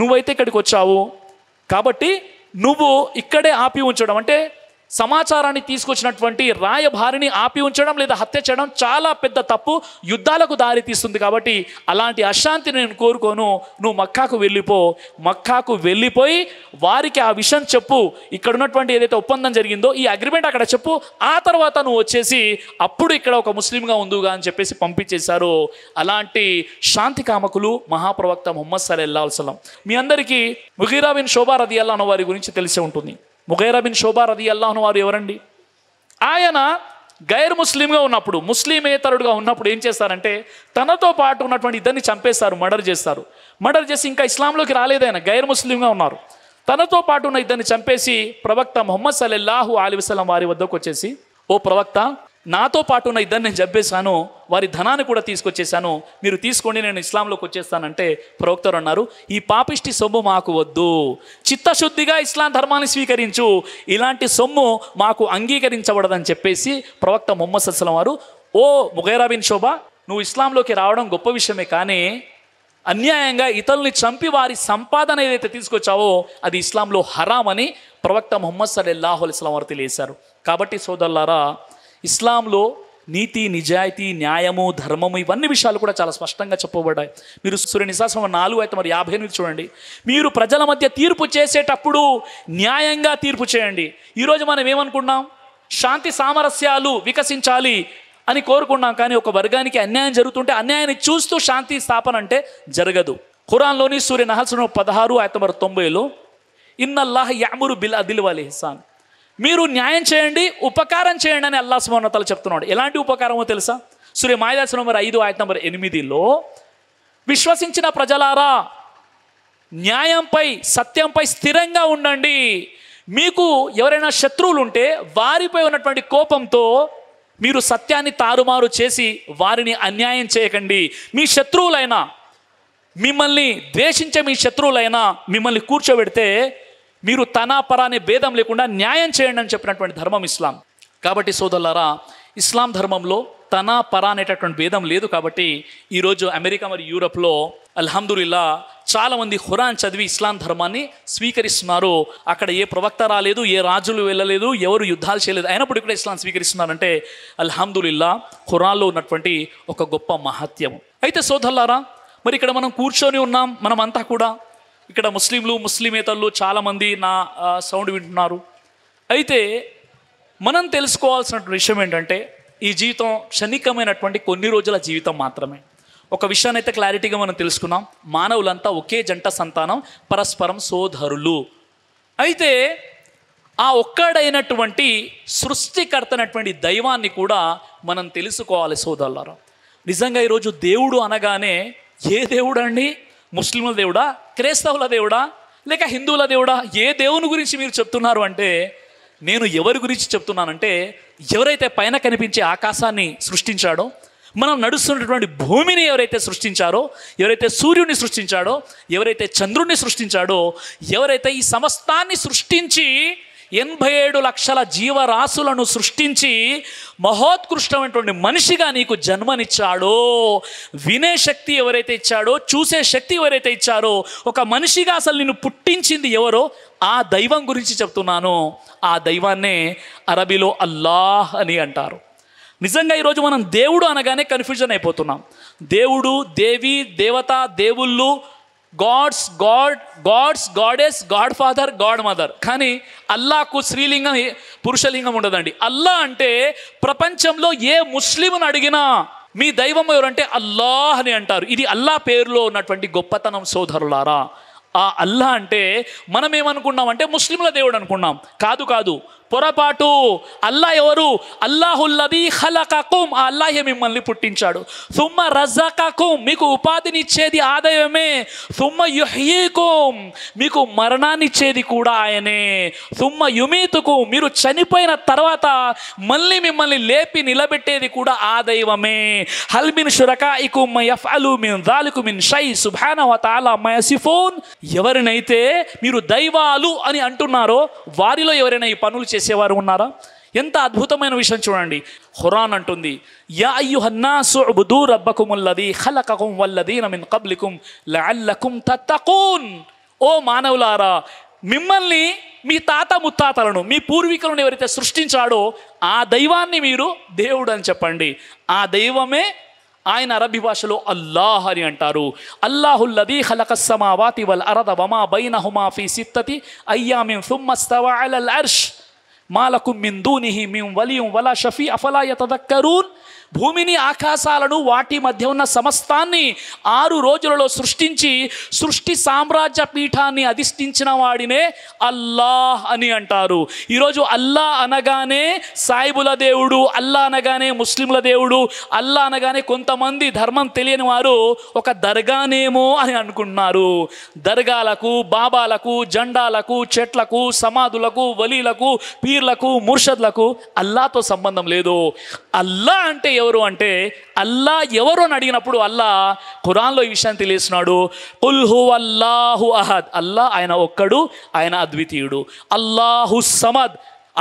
నువ్వైతే ఇక్కడికి వచ్చావు కాబట్టి నువ్వు ఇక్కడే ఆపి ఉంచడం, అంటే సమాచారాన్ని తీసుకొచ్చినటువంటి రాయభారిని ఆపి ఉంచడం లేదా హత్య చేయడం చాలా పెద్ద తప్పు, యుద్ధాలకు దారి తీస్తుంది. కాబట్టి అలాంటి అశాంతిని నేను కోరుకోను, నువ్వు మక్కాకు వెళ్ళిపో, మక్కాకు వెళ్ళిపోయి వారికి ఆ విషయం చెప్పు, ఇక్కడ ఉన్నటువంటి ఏదైతే ఒప్పందం జరిగిందో ఈ అగ్రిమెంట్ అక్కడ చెప్పు, ఆ తర్వాత నువ్వు వచ్చేసి అప్పుడు ఇక్కడ ఒక ముస్లింగా ఉందుగా అని చెప్పేసి పంపించేశారు. అలాంటి శాంతి కామకులు మహాప్రవక్త ముహమ్మద్ సల్లల్లాహు అలైహి వసల్లం. మీ అందరికీ ముగీరా బిన్ షోబా రదియల్లాహు అన్హు వారి గురించి తెలిసే ఉంటుంది. ముగీరా బిన్ షోబా రదియల్లాహు అన్హు వారు ఎవరండి? ఆయన గైర్ ముస్లింగా ఉన్నప్పుడు, ముస్లిమేతరుడుగా ఉన్నప్పుడు ఏం చేస్తారంటే, తనతో పాటు ఉన్నటువంటి ఇద్దరిని చంపేస్తారు, మర్డర్ చేస్తారు. మర్డర్ చేసి ఇంకా ఇస్లాంలోకి రాలేదు, ఆయన గైర్ ముస్లింగా ఉన్నారు. తనతో పాటు ఉన్న ఇద్దరిని చంపేసి ప్రవక్త ముహమ్మద్ సల్లల్లాహు అలైహి వసల్లం వారి వద్దకు వచ్చేసి, ఓ ప్రవక్త, నాతో పాటు ఉన్న ఇద్దరు నేను చంపేశాను, వారి ధనాన్ని కూడా తీసుకొచ్చేసాను, మీరు తీసుకోండి, నేను ఇస్లాంలోకి వచ్చేస్తానంటే ప్రవక్తలు అన్నారు, ఈ పాపిష్టి సొమ్ము మాకు వద్దు, చిత్తశుద్ధిగా ఇస్లాం ధర్మాన్ని స్వీకరించు, ఇలాంటి సొమ్ము మాకు అంగీకరించబడదని చెప్పేసి ప్రవక్త ముహమ్మద్ సల్లల్లాహు అలైహి వసల్లం వారు, ఓ ముగైరా బిన్ షోబా, నువ్వు ఇస్లాంలోకి రావడం గొప్ప విషయమే, కానీ అన్యాయంగా ఇతరుల్ని చంపి వారి సంపాదన ఏదైతే తీసుకొచ్చావో అది ఇస్లాంలో హరాం అని ప్రవక్త ముహమ్మద్ సల్లల్లాహు అలైహి వసల్లం వారు తెలియజేశారు. కాబట్టి సోదరులారా, ఇస్లాంలో నీతి, నిజాయితీ, న్యాయము, ధర్మము ఇవన్నీ విషయాలు కూడా చాలా స్పష్టంగా చెప్పబడ్డాయి. మీరు సూర్య నిసా 4:58 చూడండి. మీరు ప్రజల మధ్య తీర్పు చేసేటప్పుడు న్యాయంగా తీర్పు చేయండి. ఈరోజు మనం ఏమనుకున్నాం, శాంతి సామరస్యాలు వికసించాలి అని కోరుకున్నాం, కానీ ఒక వర్గానికి అన్యాయం జరుగుతుంటే అన్యాయాన్ని చూస్తూ శాంతి స్థాపన అంటే జరగదు. ఖురాన్లోని సూర్య నహల్ 16:90 ఇన్నల్లాహ యఅమురు బిల్ అదిల్ వల్ ఇహ్సాన్, మీరు న్యాయం చేయండి, ఉపకారం చేయండి అని అల్లాహ్ సుబ్హానహు వ తఆలా చెప్తున్నాడు. ఎలాంటి ఉపకారమో తెలుసా? సూర్య మాయిదా 5:8 విశ్వసించిన ప్రజలారా, న్యాయంపై, సత్యంపై స్థిరంగా ఉండండి. మీకు ఎవరైనా శత్రువులు ఉంటే వారిపై ఉన్నటువంటి కోపంతో మీరు సత్యాన్ని తారుమారు చేసి వారిని అన్యాయం చేయకండి. మీ శత్రువులైనా, మిమ్మల్ని ద్వేషించే మీ శత్రువులైనా మిమ్మల్ని కూర్చోబెడితే మీరు తన పర అనే భేదం లేకుండా న్యాయం చేయండి అని చెప్పినటువంటి ధర్మం ఇస్లాం. కాబట్టి సోదరులారా, ఇస్లాం ధర్మంలో తన పర అనేటటువంటి భేదం లేదు. కాబట్టి ఈరోజు అమెరికా మరియు యూరప్లో అల్హమ్దులిల్లా చాలామంది ఖురాన్ చదివి ఇస్లాం ధర్మాన్ని స్వీకరిస్తున్నారు. అక్కడ ఏ ప్రవక్త రాలేదు, ఏ రాజులు వెళ్ళలేదు, ఎవరు యుద్ధాలు చేయలేదు, అయినప్పుడు కూడా ఇస్లాం స్వీకరిస్తున్నారంటే అల్హమ్దులిల్లా ఖురాన్లో ఉన్నటువంటి ఒక గొప్ప మహత్యం. అయితే సోదరులారా, మరి ఇక్కడ మనం కూర్చొని ఉన్నాం, మనమంతా కూడా ఇక్కడ ముస్లింలు, ముస్లిమేతరులు చాలామంది నా సౌండ్ వింటున్నారు. అయితే మనం తెలుసుకోవాల్సిన విషయం ఏంటంటే, ఈ జీవితం క్షణికమైనటువంటి కొన్ని రోజుల జీవితం మాత్రమే. ఒక విషయాన్ని అయితే క్లారిటీగా మనం తెలుసుకున్నాం, మానవులంతా ఒకే జంట సంతానం, పరస్పరం సోదరులు. అయితే ఆ ఒక్కడైనటువంటి సృష్టికర్త అయినటువంటి దైవాన్ని కూడా మనం తెలుసుకోవాలి సోదరులారా. నిజంగా ఈరోజు దేవుడు అనగానే ఏ దేవుడు అండి? ముస్లింల దేవుడా, క్రైస్తవుల దేవుడా, లేక హిందువుల దేవుడా? ఏ దేవుని గురించి మీరు చెప్తున్నారు అంటే, నేను ఎవరి గురించి చెప్తున్నానంటే, ఎవరైతే పైన కనిపించే ఆకాశాన్ని సృష్టించాడో, మనం నడుస్తున్నటువంటి భూమిని ఎవరైతే సృష్టించారో, ఎవరైతే సూర్యుడిని సృష్టించాడో, ఎవరైతే చంద్రుడిని సృష్టించాడో, ఎవరైతే ఈ సమస్తాన్ని సృష్టించి 87 లక్షల జీవరాశులను సృష్టించి మహోత్కృష్టమైనటువంటి మనిషిగా నీకు జన్మనిచ్చాడో, వినే శక్తి ఎవరైతే ఇచ్చాడో, చూసే శక్తి ఎవరైతే ఇచ్చారో, ఒక మనిషిగా అసలు నిన్ను పుట్టించింది ఎవరో ఆ దైవం గురించి చెప్తున్నాను. ఆ దైవాన్నే అరబీలో అల్లాహ్ అని అంటారు. నిజంగా ఈరోజు మనం దేవుడు అనగానే కన్ఫ్యూజన్ అయిపోతున్నాం. దేవుడు, దేవి, దేవత, దేవుళ్ళు, gods, goddess, god father, god mother. కానీ అల్లాహకు స్త్రీలింగం, పురుషలింగం ఉండదండి. అల్లా అంటే ప్రపంచంలో ఏ ముస్లింను అడిగినా మీ దైవం ఎవరంటే అల్లాహ్ అని అంటారు. ఇది అల్లా పేరులో ఉన్నటువంటి గొప్పతనం సోదరులారా. ఆ అల్లా అంటే మనం ఏమనుకున్నామంటే ముస్లింల దేవుడు అనుకున్నాం. కాదు, పొరపాటు. అల్లా ఎవరు? అల్లాహుల్లదీ ఖలకకుం, ఆ అల్లాహే మిమ్మల్ని పుట్టించాడు. సుమ్మ రజకకుం, మీకు ఉపాధినిచ్చేది ఆ దైవమే. సుమ్మ యుహ్యీకుం, మీకు మరణాన్నిచ్చేది కూడా ఆయనే. సుమ్మ యుమీతుకుం, మీరు చనిపోయిన తర్వాత మళ్ళీ మిమ్మల్ని లేపి నిలబెట్టేది కూడా ఆ దైవమే. హల్ మిన్ షురకాయికుం మ యఫ్అలు మిన్ జాలికుం మిన్ షై సుబ్హానహు వ తఆలా మ యసిఫూన్. ఎవరినైతే మీరు దైవాలు అని అంటున్నారో వారిలో ఎవరైనా ఈ పనులు చేసేవారు ఉన్నారా? ఎంత అద్భుతమైన విషయం చూడండి. ఖురాన్ అంటుంది, యా అయ్యుహన్నాసు ఉబుదూ రబ్బకుముల్లదీ ఖలకకుం వల్లదీన మిన్ కబ్లికుం లఅల్లకుం తత్తఖూన్. ఓ మానవులారా, మిమ్మల్ని, మీ తాత ముత్తాతలను, మీ పూర్వీకులను ఎవరైతే సృష్టించాడో ఆ దైవాన్ని మీరు దేవుడు అని చెప్పండి. ఆ దైవమే ఆయన అరబీ భాషలో అల్లాహ్ అని అంటారు. అల్లాహుల్లదీ ఖలకస్ సమావాతి వల్ అరద వమా బైనహుమా ఫీ సిత్తతి అయ్యామిన్ సుమ్మ ఇస్తవా అలల్ అర్ష్ మా లకుం మిన్ దూనిహి మిన్ వలియ్యిన్ వలా షఫీ అఫలా యతదక్కరూన్. భూమిని ఆకాశాలను వాటి మధ్య ఉన్న సమస్తాన్ని 6 రోజులలో సృష్టించి సృష్టి సామ్రాజ్య పీఠాన్ని అధిష్ఠించిన వాడినే అల్లాహ్ అని అంటారు. ఈరోజు అల్లా అనగానే సాయిబుల దేవుడు, అల్లా అనగానే ముస్లింల దేవుడు, అల్లా అనగానే కొంతమంది ధర్మం తెలియని వారు ఒక దర్గానేమో అని అనుకుంటున్నారు. దర్గాలకు, బాబాలకు, జెండాలకు, చెట్లకు, సమాధులకు, వలీలకు, పీర్లకు, ముర్షద్లకు అల్లాతో సంబంధం లేదు. అల్లా అంటే ఎవరు అంటే, అల్లా ఎవరు అని అడిగినప్పుడు అల్లా ఖురాన్లో ఈ విషయాన్ని తెలియస్తున్నాడు. కుల్ హువల్లాహు అహద్, అల్లా ఆయన ఒక్కడు, ఆయన అద్వితీయుడు. అల్లాహు సమద్,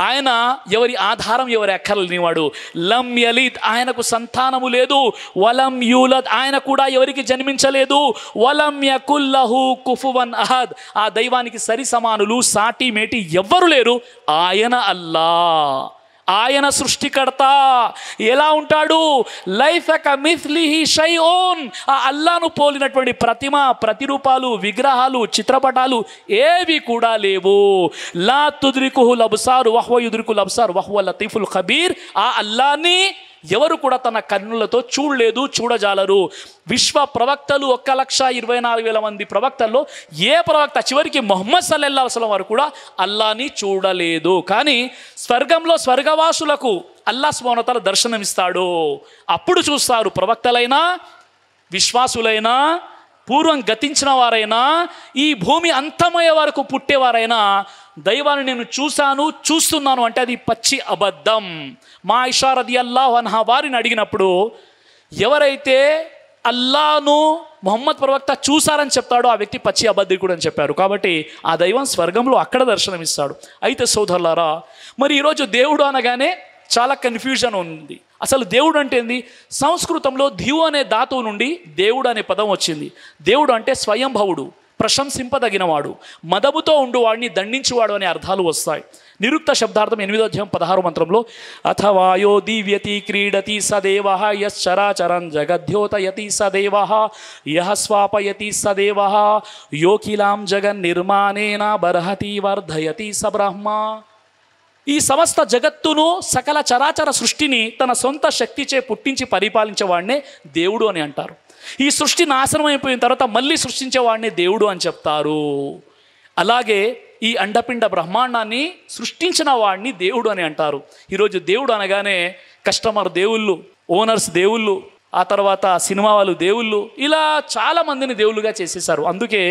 ఆయన ఎవరి ఆధారం, ఎవరి అక్కర్లేనివాడు. లం యలిద్, ఆయనకు సంతానము లేదు. వలం యూలద్, ఆయన కూడా ఎవరికి జన్మించలేదు. వలం యకుల్లహు కుఫువన్ అహద్, ఆ దైవానికి సరి సమానులు, సాటి మేటి ఎవ్వరు లేరు. ఆయన అల్లా, ఆయన సృష్టికర్త. ఎలా ఉంటాడు? లైఫక మిస్లిహి షైఉన్, ఆ అల్లాను పోలినటువంటి ప్రతిమ, ప్రతిరూపాలు, విగ్రహాలు, చిత్రపటాలు ఏవి కూడా లేవు. లా తుద్రికుహుల్ అబ్సార్ వహువ యుద్రికుల్ అబ్సార్ వహువ లతీఫుల్ ఖబీర్, ఆ అల్లాని ఎవరు కూడా తన కన్నులతో చూడలేదు, చూడజాలరు. విశ్వ ప్రవక్తలు 1,24,000 మంది ప్రవక్తల్లో ఏ ప్రవక్త, చివరికి ముహమ్మద్ సల్లల్లాహు అలైహి వసల్లం వారు కూడా అల్లాని చూడలేదు. కానీ స్వర్గంలో స్వర్గవాసులకు అల్లాహ్ సుబ్హానహు వ తఆలా దర్శనమిస్తాడు. అప్పుడు చూస్తారు ప్రవక్తలైనా, విశ్వాసులైనా, పూర్వం గతించిన వారైనా, ఈ భూమి అంతమయ్యే వరకు పుట్టేవారైనా దైవాన్ని నేను చూశాను, చూస్తున్నాను అంటే అది పచ్చి అబద్ధం. మా ఆయిషా రదియల్లాహు అన్హా వారిని అడిగినప్పుడు, ఎవరైతే అల్లాను ముహమ్మద్ ప్రవక్త చూశారని చెప్తాడో ఆ వ్యక్తి పచ్చి అబద్ధికుడు అని చెప్పారు. కాబట్టి ఆ దైవం స్వర్గంలో అక్కడ దర్శనమిస్తాడు. అయితే సోదరులారా, మరి ఈరోజు దేవుడు అనగానే చాలా కన్ఫ్యూజన్ ఉంది. అసలు దేవుడు అంటే ఏంది? సంస్కృతంలో దివు అనే ధాతువు నుండి దేవుడు అనే పదం వచ్చింది. దేవుడు అంటే స్వయంభవుడు, ప్రశంసింపదగినవాడు, మదముతో ఉండువాడిని దండించువాడు అనే అర్థాలు వస్తాయి. నిరుక్త శబ్దార్థం 8వ అధ్యాయం 16వ మంత్రంలో, అథవాయో దివ్యతి క్రీడతి సదేవః యశ్చరాచరం జగద్యోతయతి సదేవః యః స్వాపయతి సదేవః యోకిలాం జగన్ నిర్మాణేన బర్హతి వర్ధయతి స బ్రహ్మ. ఈ సమస్త జగత్తును, సకల చరాచర సృష్టిని తన సొంత శక్తిచే పుట్టించి పరిపాలించేవాడినే దేవుడు అని అంటారు. ఈ సృష్టి నాశనం అయిపోయిన తర్వాత మళ్ళీ సృష్టించేవాడినే దేవుడు అని చెప్తారు. అలాగే ఈ అండపిండ బ్రహ్మాండాన్ని సృష్టించిన వాడిని దేవుడు అని అంటారు. ఈరోజు దేవుడు అనగానే కస్టమర్ దేవుళ్ళు, ఓనర్స్ దేవుళ్ళు, ఆ తర్వాత సినిమా వాళ్ళు దేవుళ్ళు, ఇలా చాలామందిని దేవుళ్ళుగా చేసేసారు. అందుకే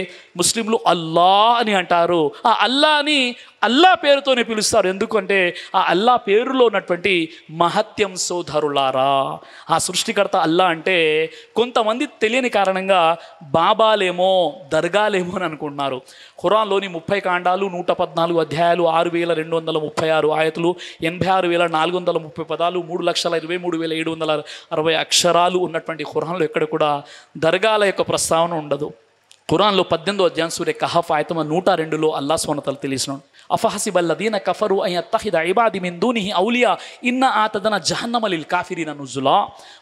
ముస్లింలు అల్లా అని అంటారు. ఆ అల్లాని అల్లా పేరుతోనే పిలుస్తారు. ఎందుకంటే ఆ అల్లా పేరులో ఉన్నటువంటి మహత్యం. సోదరులారా, ఆ సృష్టికర్త అల్లా అంటే కొంతమంది తెలియని కారణంగా బాబాలేమో, దర్గాలేమో అని అనుకుంటున్నారు. ఖురాన్లోని 30 కాండాలు, 114 అధ్యాయాలు, 6,236 ఆయతులు, 86,430 పదాలు, 3,23,760 అక్షరాలు ఉన్నటువంటి ఖురాన్లో ఎక్కడ కూడా దర్గాల యొక్క ప్రస్తావన ఉండదు. ఖురాన్లో 18వ అధ్యాయం సూరే కహఫ్ ఆయతం 102లో అల్లాహ్ సుబ్హానహు వ తఆలా తెలియజేస్తున్నాడు. అఫహసిబల్లదీన కఫరు అన్ యత్తఖిద ఇబాది మిన్ దూనిహి ఔలియా ఇన్న ఆతదన జహన్నమ లిల్ కాఫిరీన నుజులా.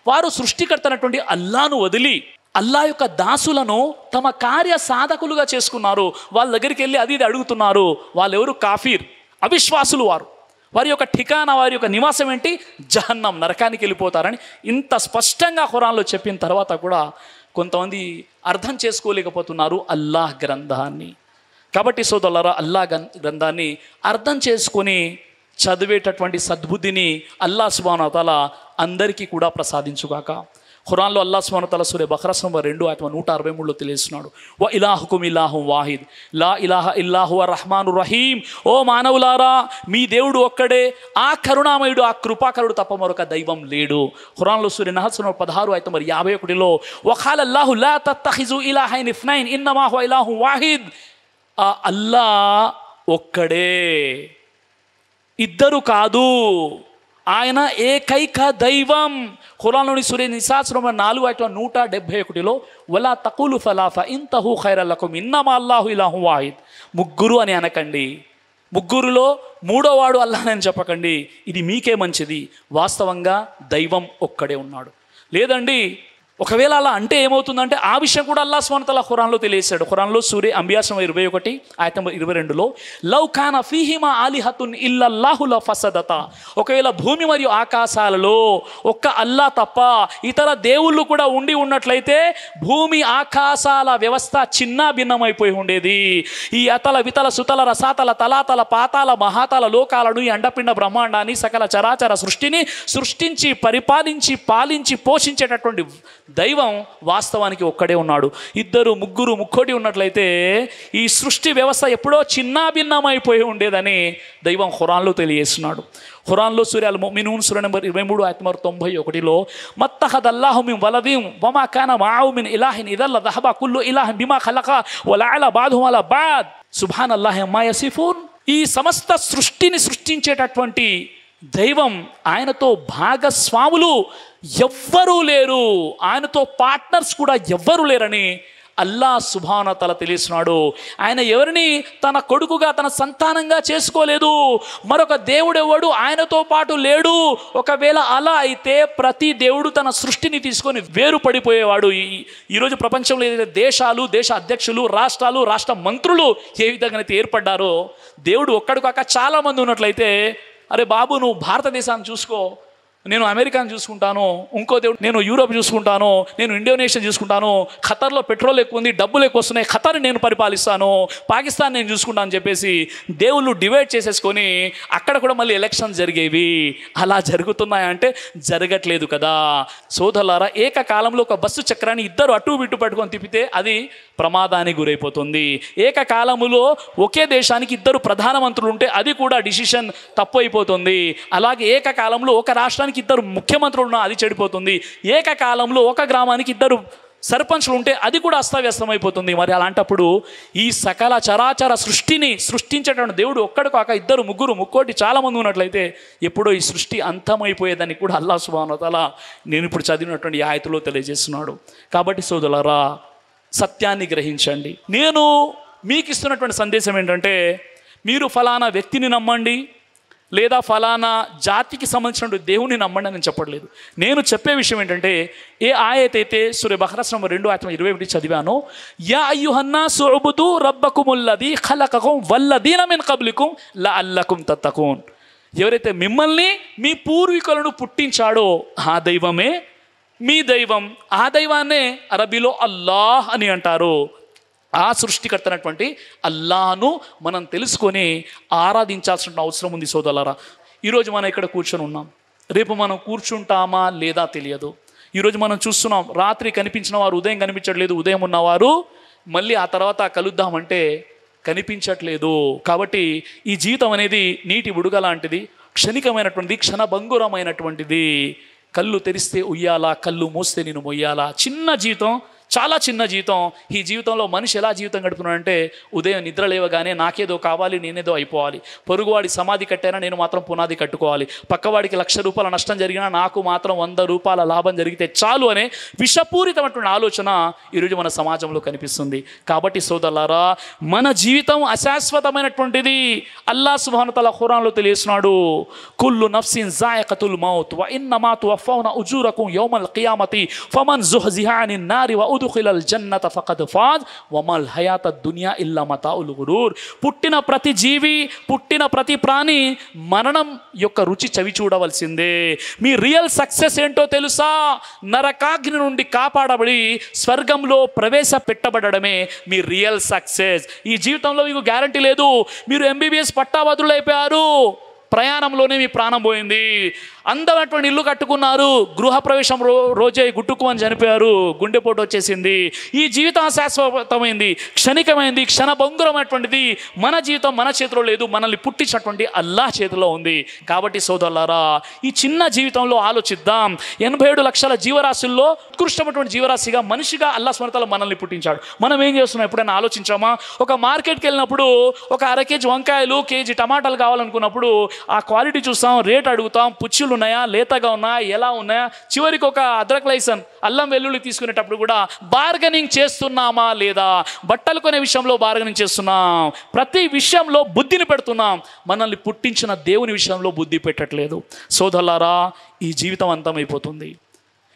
వారు సృష్టికర్తనటువంటి అల్లాను వదిలి అల్లా యొక్క దాసులను తమ కార్య సాధకులుగా చేసుకున్నారు. వాళ్ళ దగ్గరికి వెళ్ళి అది అడుగుతున్నారు. వాళ్ళెవరు? కాఫీర్, అవిశ్వాసులు. వారి యొక్క ఠికానా, వారి యొక్క నివాసం ఏంటి? జహన్నం, నరకానికి వెళ్ళిపోతారని ఇంత స్పష్టంగా ఖురాన్లో చెప్పిన తర్వాత కూడా కొంతమంది అర్థం చేసుకోలేకపోతున్నారు అల్లాహ్ గ్రంథాన్ని. కాబట్టి సోదరులారా, అల్లాహ్ గ్రంథాన్ని అర్థం చేసుకొని చదివేటటువంటి సద్బుద్ధిని అల్లాహ్ సుబ్హానహు వ తఆలా అందరికీ కూడా ప్రసాదించుగాక. ఖురాన్లో అల్లాహ్ సుబ్హానహు వ తఆలా సూరే బఖరా నంబర్ 2:163లో తెలియజేస్తున్నాడు. వ ఇలాహుకుమ్ ఇలాహుం వాహిద్ లా ఇలాహ ఇల్లా హువ రహ్మానుర్ రహీం. ఓ మానవులారా, మీ దేవుడు ఒక్కడే, ఆ కరుణామయుడు, ఆ కృపాకరుడు తప్ప మరొక దైవం లేడు. ఖురాన్లో సూరే నహల్ నంబర్ 16:51లో వఖాల అల్లాహు లా తత్తఖిజు ఇలాహైన్ ఇస్నైన్ ఇన్నమా హువ ఇలాహుం వాహిద్. ఆ అల్లా ఒక్కడే, ఇద్దరు కాదు, ఆయన ఏకైక దైవం. ఖురాన్లోని సూరే నిసా నంబర్ 4:171లో వలా తఖూలు సలాస ఇంతహు ఖైరల్ లకుమ్ ఇన్నమా అల్లాహు ఇలాహు వాహిద్. ముగ్గురు అని అనకండి, ముగ్గురులో మూడోవాడు అల్లాహ్ అని చెప్పకండి, ఇది మీకే మంచిది. వాస్తవంగా దైవం ఒక్కడే ఉన్నాడు. లేదండి ఒకవేళ అలా అంటే ఏమవుతుందంటే ఆ విషయం కూడా అల్లాహ్ సుబ్హానహు వ తఆలా ఖురాన్లో తెలియజేశాడు. ఖురాన్లో సూరే అంబియా 21 ఆయత 22లో లౌ కాన ఫీహిమా ఆలిహతున్ ఇల్లల్లాహు లఫసదతా, ఒకవేళ భూమి మరియు ఆకాశాలలో ఒక్క అల్లాహ్ తప్ప ఇతర దేవుళ్ళు కూడా ఉండి ఉన్నట్లయితే భూమి ఆకాశాల వ్యవస్థ చిన్న భిన్నమైపోయి ఉండేది. ఈ అతల వితల సుతల రసాతల తలాతల పాతాల మహాతల లోకాలను, ఈ అండపిండ బ్రహ్మాండాన్ని, సకల చరాచర సృష్టిని సృష్టించి పరిపాలించి పాలించి పోషించేటటువంటి దైవం వాస్తవానికి ఒక్కడే ఉన్నాడు. ఇద్దరు ముగ్గురు ముక్కోటి ఉన్నట్లయితే ఈ సృష్టి వ్యవస్థ ఎప్పుడో చిన్న భిన్నమైపోయి ఉండేదని దైవం ఖురాన్లో తెలియజేస్తున్నాడు. ఖురాన్లో సూరా అల్ ముమినూన్ సూరా నంబర్ 23 ఆయత నంబర్ 91లో మత్తఖదల్లాహు మిన్ వలదిన్ వమా కాన మఅహు మిన్ ఇలాహిన్ ఇదల్ల దహబ కుల్లు ఇలాహిన్ బిమా ఖలక వలఅల బాదుహుం అలా బాద్ సుబ్హానల్లాహి అమ్మా యసిఫూన్. ఈ సమస్త సృష్టిని సృష్టించేటటువంటి దైవం, ఆయనతో భాగస్వాములు ఎవ్వరూ లేరు, ఆయనతో పార్ట్నర్స్ కూడా ఎవ్వరూ లేరని అల్లాహ్ సుబ్హానహు వ తఆలా తెలియజేస్తున్నాడు. ఆయన ఎవరిని తన కొడుకుగా తన సంతానంగా చేసుకోలేదు. మరొక దేవుడు ఎవడు ఆయనతో పాటు లేడు. ఒకవేళ అలా అయితే ప్రతి దేవుడు తన సృష్టిని తీసుకొని వేరు పడిపోయేవాడు. ఈరోజు ప్రపంచంలో ఏదైతే దేశాలు, దేశ అధ్యక్షులు, రాష్ట్రాలు, రాష్ట్ర మంత్రులు ఏ విధంగా అయితే ఏర్పడ్డారో, దేవుడు ఒక్కడు కాక చాలామంది ఉన్నట్లయితే, అరే బాబు నువ్వు భారతదేశాన్ని చూసుకో, నేను అమెరికాను చూసుకుంటాను, ఇంకో దేవుడు నేను యూరోప్ చూసుకుంటాను, నేను ఇండోనేషియా చూసుకుంటాను, ఖతర్లో పెట్రోల్ ఎక్కువ ఉంది, డబ్బులు ఎక్కువ వస్తున్నాయి, ఖతర్ నేను పరిపాలిస్తాను, పాకిస్తాన్ నేను చూసుకుంటాను అని చెప్పేసి దేవుళ్ళు డివైడ్ చేసేసుకొని అక్కడ కూడా మళ్ళీ ఎలక్షన్ జరిగేవి. అలా జరుగుతున్నాయంటే జరగట్లేదు కదా సోదరులారా. ఏకకాలంలో ఒక బస్సు చక్రాన్ని ఇద్దరు అటు ఇటు పట్టుకొని తిప్పితే అది ప్రమాదానికి గురైపోతుంది. ఏకకాలములో ఒకే దేశానికి ఇద్దరు ప్రధానమంత్రులు ఉంటే అది కూడా డిసిషన్ తప్పు అయిపోతుంది. అలాగే ఏకకాలంలో ఒక రాష్ట్రానికి ఇద్దరు ముఖ్యమంత్రులు ఉన్నా అది చెడిపోతుంది. ఏకకాలంలో ఒక గ్రామానికి ఇద్దరు సర్పంచ్లు ఉంటే అది కూడా అస్తవ్యస్తమైపోతుంది. మరి అలాంటప్పుడు ఈ సకల చరాచర సృష్టిని సృష్టించేటువంటి దేవుడు ఒక్కడు కాక ఇద్దరు ముగ్గురు ముక్కోటి చాలామంది ఉన్నట్లయితే ఎప్పుడో ఈ సృష్టి అంతమైపోయేదని కూడా అల్లాహ్ సుబ్హానహు వ తఆలా నేను ఇప్పుడు చదివినటువంటి ఈ ఆయతులో తెలియజేస్తున్నాడు. కాబట్టి సోదరులారా, సత్యాన్ని గ్రహించండి. నేను మీకు ఇస్తున్నటువంటి సందేశం ఏంటంటే, మీరు ఫలానా వ్యక్తిని నమ్మండి లేదా ఫలానా జాతికి సంబంధించిన దేవుని నమ్మండి అని చెప్పట్లేదు. నేను చెప్పే విషయం ఏంటంటే, ఏ ఆయతైతే సూరా బఖరా 2 ఆయత 21 చదివానో, యా అయ్యుహన్నాసు ఉబుదు రబ్బకుముల్లదీ ఖలకకుం వల్లదీన మిన్ కబ్లికుం లఅల్లకుం తత్తకూన్. ఎవరైతే మిమ్మల్ని మీ పూర్వీకులను పుట్టించాడో ఆ దైవమే మీ దైవం. ఆ దైవాన్నే అరబీలో అల్లాహ్ అని అంటారు. ఆ సృష్టికర్తనటువంటి అల్లాహ్ను మనం తెలుసుకొని ఆరాధించాల్సిన అవసరం ఉంది సోదరులారా. ఈరోజు మనం ఇక్కడ కూర్చొని ఉన్నాం, రేపు మనం కూర్చుంటామా లేదా తెలియదు. ఈరోజు మనం చూస్తున్నాం, రాత్రి కనిపించిన వారు ఉదయం కనిపించట్లేదు, ఉదయం ఉన్నవారు మళ్ళీ ఆ తర్వాత కలుద్దామంటే కనిపించట్లేదు. కాబట్టి ఈ జీవితం అనేది నీటి బుడగ లాంటిది, క్షణికమైనటువంటిది, క్షణభంగురమైనటువంటిది. కళ్ళు తెరిస్తే ఉయ్యాలా, కళ్ళు మూస్తే నేను మొయ్యాలా. చిన్న జీవితం, చాలా చిన్న జీవితం. ఈ జీవితంలో మనిషి ఎలా జీవితం గడుపుతున్నాడంటే, ఉదయం నిద్ర లేవగానే నాకేదో కావాలి, నేనేదో అయిపోవాలి, పొరుగువాడి సమాధి కట్టానా నేను మాత్రం పునాది కట్టుకోవాలి, పక్కవాడికి ₹1,00,000 నష్టం జరిగినా నాకు మాత్రం ₹100 లాభం జరిగితే చాలు అనే విషపూరితమైనటువంటి ఆలోచన ఈరోజు మన సమాజంలో కనిపిస్తుంది. కాబట్టి సోదరులారా, మన జీవితం అశాశ్వతమైనటువంటిది. అల్లాహ్ సుబ్హానహు వ తఆలా ఖురాన్లో తెలియజేస్తున్నాడు, కుల్లు నఫ్సిన్ జాయికతుల్ మౌత్ వ ఇన్నమా తువఫౌన ఉజూరకుం యౌమల్ ఖియామతి ఫమన్ జుహ్జిహా అనిన్ నారి వ ఉద్ఖిలల్ జన్నత ఫఖద్ ఫాజ్ వమల్ హయాత దునియా ఇల్లా మతాఉల్ గురూర్. పుట్టిన ప్రతి జీవి, పుట్టిన ప్రతి ప్రాణి మరణం యొక్క రుచి చవి చూడవలసిందే. మీ రియల్ సక్సెస్ ఏంటో తెలుసా? నరకాగ్ని నుండి కాపాడబడి స్వర్గంలో ప్రవేశపెట్టబడమే మీ రియల్ సక్సెస్. ఈ జీవితంలో మీకు గ్యారంటీ లేదు. మీరు MBBS పట్టాభద్రులు అయిపోయారు, ప్రయాణంలోనే మీ ప్రాణం పోయింది. అందమైనటువంటి ఇల్లు కట్టుకున్నారు, గృహప్రవేశం రోజే గుట్టుకు అని చనిపోయారు, గుండెపోటు వచ్చేసింది. ఈ జీవితం అశాశ్వతమైంది, క్షణికమైంది, క్షణభంగురమైనటువంటిది. మన జీవితం మన చేతిలో లేదు, మనల్ని పుట్టించినటువంటి అల్లాహ్ చేతిలో ఉంది. కాబట్టి సోదరులారా, ఈ చిన్న జీవితంలో ఆలోచిద్దాం. 87 లక్షల జీవరాశుల్లో ఉత్కృష్టమైనటువంటి జీవరాశిగా మనిషిగా అల్లాహ్ సుబ్హానహు వ తఆలా మనల్ని పుట్టించాడు. మనం ఏం చేస్తున్నాం? ఎప్పుడైనా ఆలోచించామా? ఒక మార్కెట్కి వెళ్ళినప్పుడు ఒక అర కేజీ వంకాయలు, కేజీ టమాటాలు కావాలనుకున్నప్పుడు ఆ క్వాలిటీ చూస్తాం, రేట్ అడుగుతాం, పుచ్చులు ఉన్నాయా, లేతగా ఉన్నాయా, ఎలా ఉన్నాయా, చివరికి ఒక అద్రక్ లైసన్, అల్లం వెల్లుల్లి తీసుకునేటప్పుడు కూడా బార్గెనింగ్ చేస్తున్నామా లేదా? బట్టలు కొనే విషయంలో బార్గెనింగ్ చేస్తున్నాం, ప్రతి విషయంలో బుద్ధిని పెడుతున్నాం. మనల్ని పుట్టించిన దేవుని విషయంలో బుద్ధి పెట్టట్లేదు. సోదరులారా, ఈ జీవితం అంతమైపోతుంది.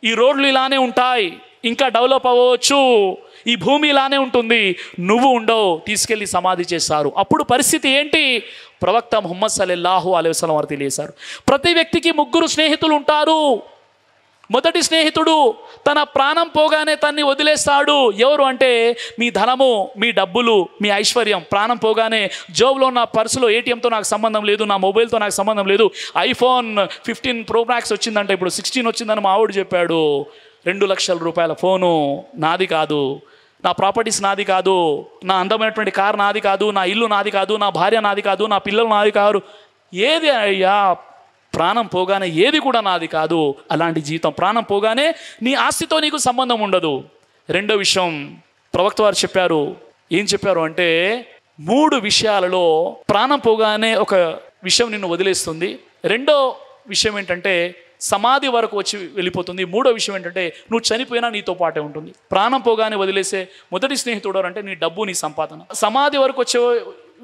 ఈ రోడ్లు ఇలానే ఉంటాయి, ఇంకా డెవలప్ అవ్వచ్చు, ఈ భూమి ఇలానే ఉంటుంది, నువ్వు ఉండవు, తీసుకెళ్ళి సమాధి చేస్తారు. అప్పుడు పరిస్థితి ఏంటి? ప్రవక్త ముహమ్మద్ సల్లల్లాహు అలైహి వసల్లం వారు తెలియజేశారు, ప్రతి వ్యక్తికి 3 స్నేహితులు ఉంటారు. మొదటి స్నేహితుడు తన ప్రాణం పోగానే తన్ని వదిలేస్తాడు. ఎవరు అంటే మీ ధనము, మీ డబ్బులు, మీ ఐశ్వర్యం. ప్రాణం పోగానే జోబులో ఉన్న పర్సులో ఏటీఎంతో నాకు సంబంధం లేదు, నా మొబైల్తో నాకు సంబంధం లేదు, ఐఫోన్ 15 Pro Max వచ్చిందంటే ఇప్పుడు 16 వచ్చిందని మా ఆవిడ చెప్పాడు, 2 లక్షల రూపాయల ఫోను నాది కాదు, నా ప్రాపర్టీస్ నాది కాదు, నా అందమైనటువంటి కారు నాది కాదు, నా ఇల్లు నాది కాదు, నా భార్య నాది కాదు, నా పిల్లలు నాది కాదు, ఏది అయ్యా ప్రాణం పోగానే ఏది కూడా నాది కాదు. అలాంటి జీవితం. ప్రాణం పోగానే నీ ఆస్తితో నీకు సంబంధం ఉండదు. రెండో విషయం ప్రవక్త వారు చెప్పారు. ఏం చెప్పారు అంటే 3 విషయాలలో ప్రాణం పోగానే ఒక విషయం నిన్ను వదిలేస్తుంది. రెండో విషయం ఏంటంటే సమాధి వరకు వచ్చి వెళ్ళిపోతుంది. మూడో విషయం ఏంటంటే నువ్వు చనిపోయినా నీతో పాటే ఉంటుంది. ప్రాణం పోగానే వదిలేసే మొదటి స్నేహితుడు అంటే నీ డబ్బు, నీ సంపాదన. సమాధి వరకు వచ్చే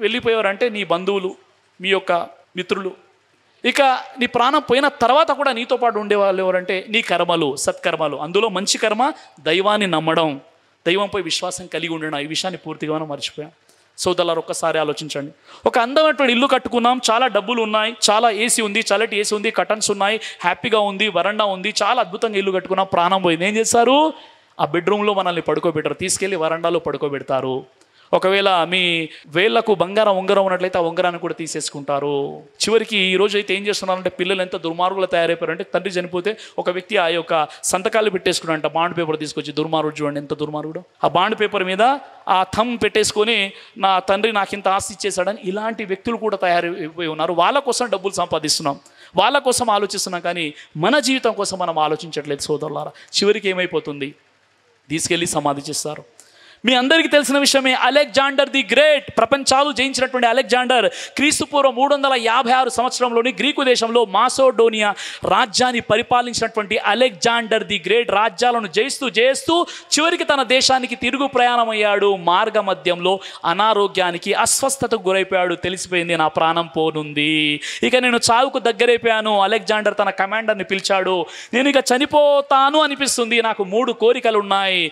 వెళ్ళిపోయేవారంటే నీ బంధువులు, మీ యొక్క మిత్రులు. ఇక నీ ప్రాణం పోయిన తర్వాత కూడా నీతో పాటు ఉండేవాళ్ళు ఎవరంటే నీ కర్మలు, సత్కర్మలు. అందులో మంచి కర్మ దైవాన్ని నమ్మడం, దైవంపై విశ్వాసం కలిగి ఉండడం. ఈ విషయాన్ని పూర్తిగా మనం మర్చిపోయాం. సోదరులారా, ఒక్కసారి ఆలోచించండి. ఒక అందమైనటువంటి ఇల్లు కట్టుకున్నాం, చాలా డబ్బులు ఉన్నాయి, చాలా ఏసీ ఉంది, చల్లటి ఏసీ ఉంది, కర్టన్స్ ఉన్నాయి, హ్యాపీగా ఉంది, వరండా ఉంది, చాలా అద్భుతంగా ఇల్లు కట్టుకున్నాం. ప్రాణం పోయింది. ఏం చేస్తారు? ఆ బెడ్రూమ్లో మనల్ని పడుకోబెట్టరు, తీసుకెళ్ళి వరండాలో పడుకోబెడతారు. ఒకవేళ మీ వేళ్లకు బంగారం ఉంగరం ఉన్నట్లయితే ఆ ఉంగరాన్ని కూడా తీసేసుకుంటారు. చివరికి ఈ రోజు అయితే ఏం చేస్తున్నారంటే పిల్లలు ఎంత దుర్మార్గులు తయారైపోయారంటే తండ్రి చనిపోతే ఒక వ్యక్తి ఆ యొక్క సంతకాలు పెట్టేసుకున్నాడంట. బాండ్ పేపర్ తీసుకొచ్చి. దుర్మార్గుడు చూడండి, ఎంత దుర్మార్గుడు. ఆ బాండ్ పేపర్ మీద ఆ థమ్ పెట్టేసుకొని నా తండ్రి నాకు ఇంత ఆస్తి ఇచ్చేసాడని ఇలాంటి వ్యక్తులు కూడా తయారైపోయి ఉన్నారు. వాళ్ళ కోసం డబ్బులు సంపాదిస్తున్నాం, వాళ్ళ కోసం ఆలోచిస్తున్నాం, కానీ మన జీవితం కోసం మనం ఆలోచించట్లేదు సోదరులారా. చివరికి ఏమైపోతుంది? తీసుకెళ్ళి సమాధి చేస్తారు. మీ అందరికీ తెలిసిన విషయమే, అలెగ్జాండర్ ది గ్రేట్, ప్రపంచాలు జయించినటువంటి అలెగ్జాండర్ క్రీస్తుపూర్వం 356 సంవత్సరంలోని గ్రీకు దేశంలో మాసోడోనియా రాజ్యాన్ని పరిపాలించినటువంటి అలెగ్జాండర్ ది గ్రేట్ రాజ్యాలను జయిస్తూ చివరికి తన దేశానికి తిరుగు ప్రయాణం అయ్యాడు. మార్గ మధ్యంలో అనారోగ్యానికి, అస్వస్థతకు గురైపోయాడు. తెలిసిపోయింది నా ప్రాణం పోనుంది, ఇక నేను చావుకు దగ్గరైపోయాను. అలెగ్జాండర్ తన కమాండర్ని పిలిచాడు. నేను ఇక చనిపోతాను అనిపిస్తుంది, నాకు 3 కోరికలు ఉన్నాయి,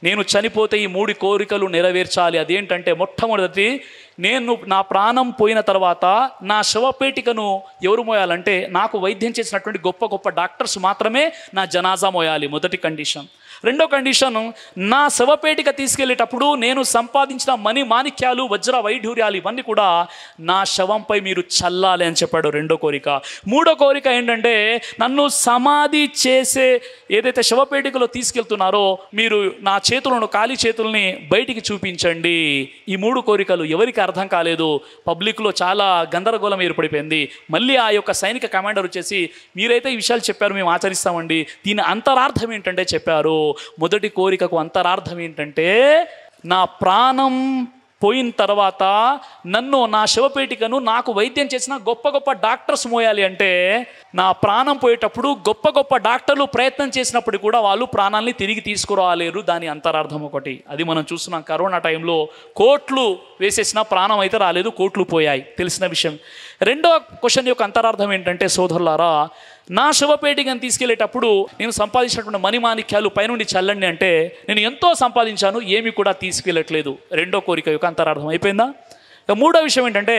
నేను చనిపోతే ఈ 3 కోరికలు నెరవేర్చాలి. అదేంటంటే మొట్టమొదటి, నేను నా ప్రాణం పోయిన తర్వాత నా శవపేటికను ఎవరు మోయాలంటే నాకు వైద్యం చేసినటువంటి గొప్ప గొప్ప డాక్టర్స్ మాత్రమే నా జనాజా మోయాలి. మొదటి కండిషన్. రెండో కండిషన్, నా శవపేటిక తీసుకెళ్ళేటప్పుడు నేను సంపాదించిన మణి మాణిక్యాలు, వజ్ర వైఢూర్యాలు ఇవన్నీ కూడా నా శవంపై మీరు చల్లాలి అని చెప్పాడు. రెండో కోరిక. మూడో కోరిక ఏంటంటే నన్ను సమాధి చేసే ఏదైతే శవపేటికలో తీసుకెళ్తున్నారో మీరు నా చేతులను, ఖాళీ చేతుల్ని బయటికి చూపించండి. ఈ 3 కోరికలు ఎవరికి అర్థం కాలేదు. పబ్లిక్లో చాలా గందరగోళం ఏర్పడిపోయింది. మళ్ళీ ఆ యొక్క సైనిక కమాండర్ వచ్చేసి మీరైతే ఈ విషయాలు చెప్పారు, మేము ఆచరిస్తామండి, దీని అంతరార్థం ఏంటంటే చెప్పారు. మొదటి కోరికకు అంతరార్థం ఏంటంటే నా ప్రాణం పోయిన తర్వాత నన్ను, నా శవపేటికను నాకు వైద్యం చేసిన గొప్ప గొప్ప డాక్టర్స్ మోయాలి. అంటే నా ప్రాణం పోయేటప్పుడు గొప్ప గొప్ప డాక్టర్లు ప్రయత్నం చేసినప్పుడు కూడా వాళ్ళు ప్రాణాలని తిరిగి తీసుకురాలేరు. దాని అంతరార్థం ఒకటి. అది మనం చూస్తున్నాం. కరోనా టైంలో కోట్లు వేసేసిన ప్రాణం అయితే రాలేదు, కోట్లు పోయాయి, తెలిసిన విషయం. రెండో క్వశ్చన్ యొక్క అంతరార్థం ఏంటంటే సోదరులారా, నా శవపేటికను తీసుకెళ్లేటప్పుడు నేను సంపాదించినటువంటి మణిమాణిక్యాలు పైనుండి చల్లండి అంటే నేను ఎంతో సంపాదించాను, ఏమి కూడా తీసుకెళ్ళట్లేదు. రెండో కోరిక యొక్క అంతరార్థం అయిపోయిందా? ఇక మూడో విషయం ఏంటంటే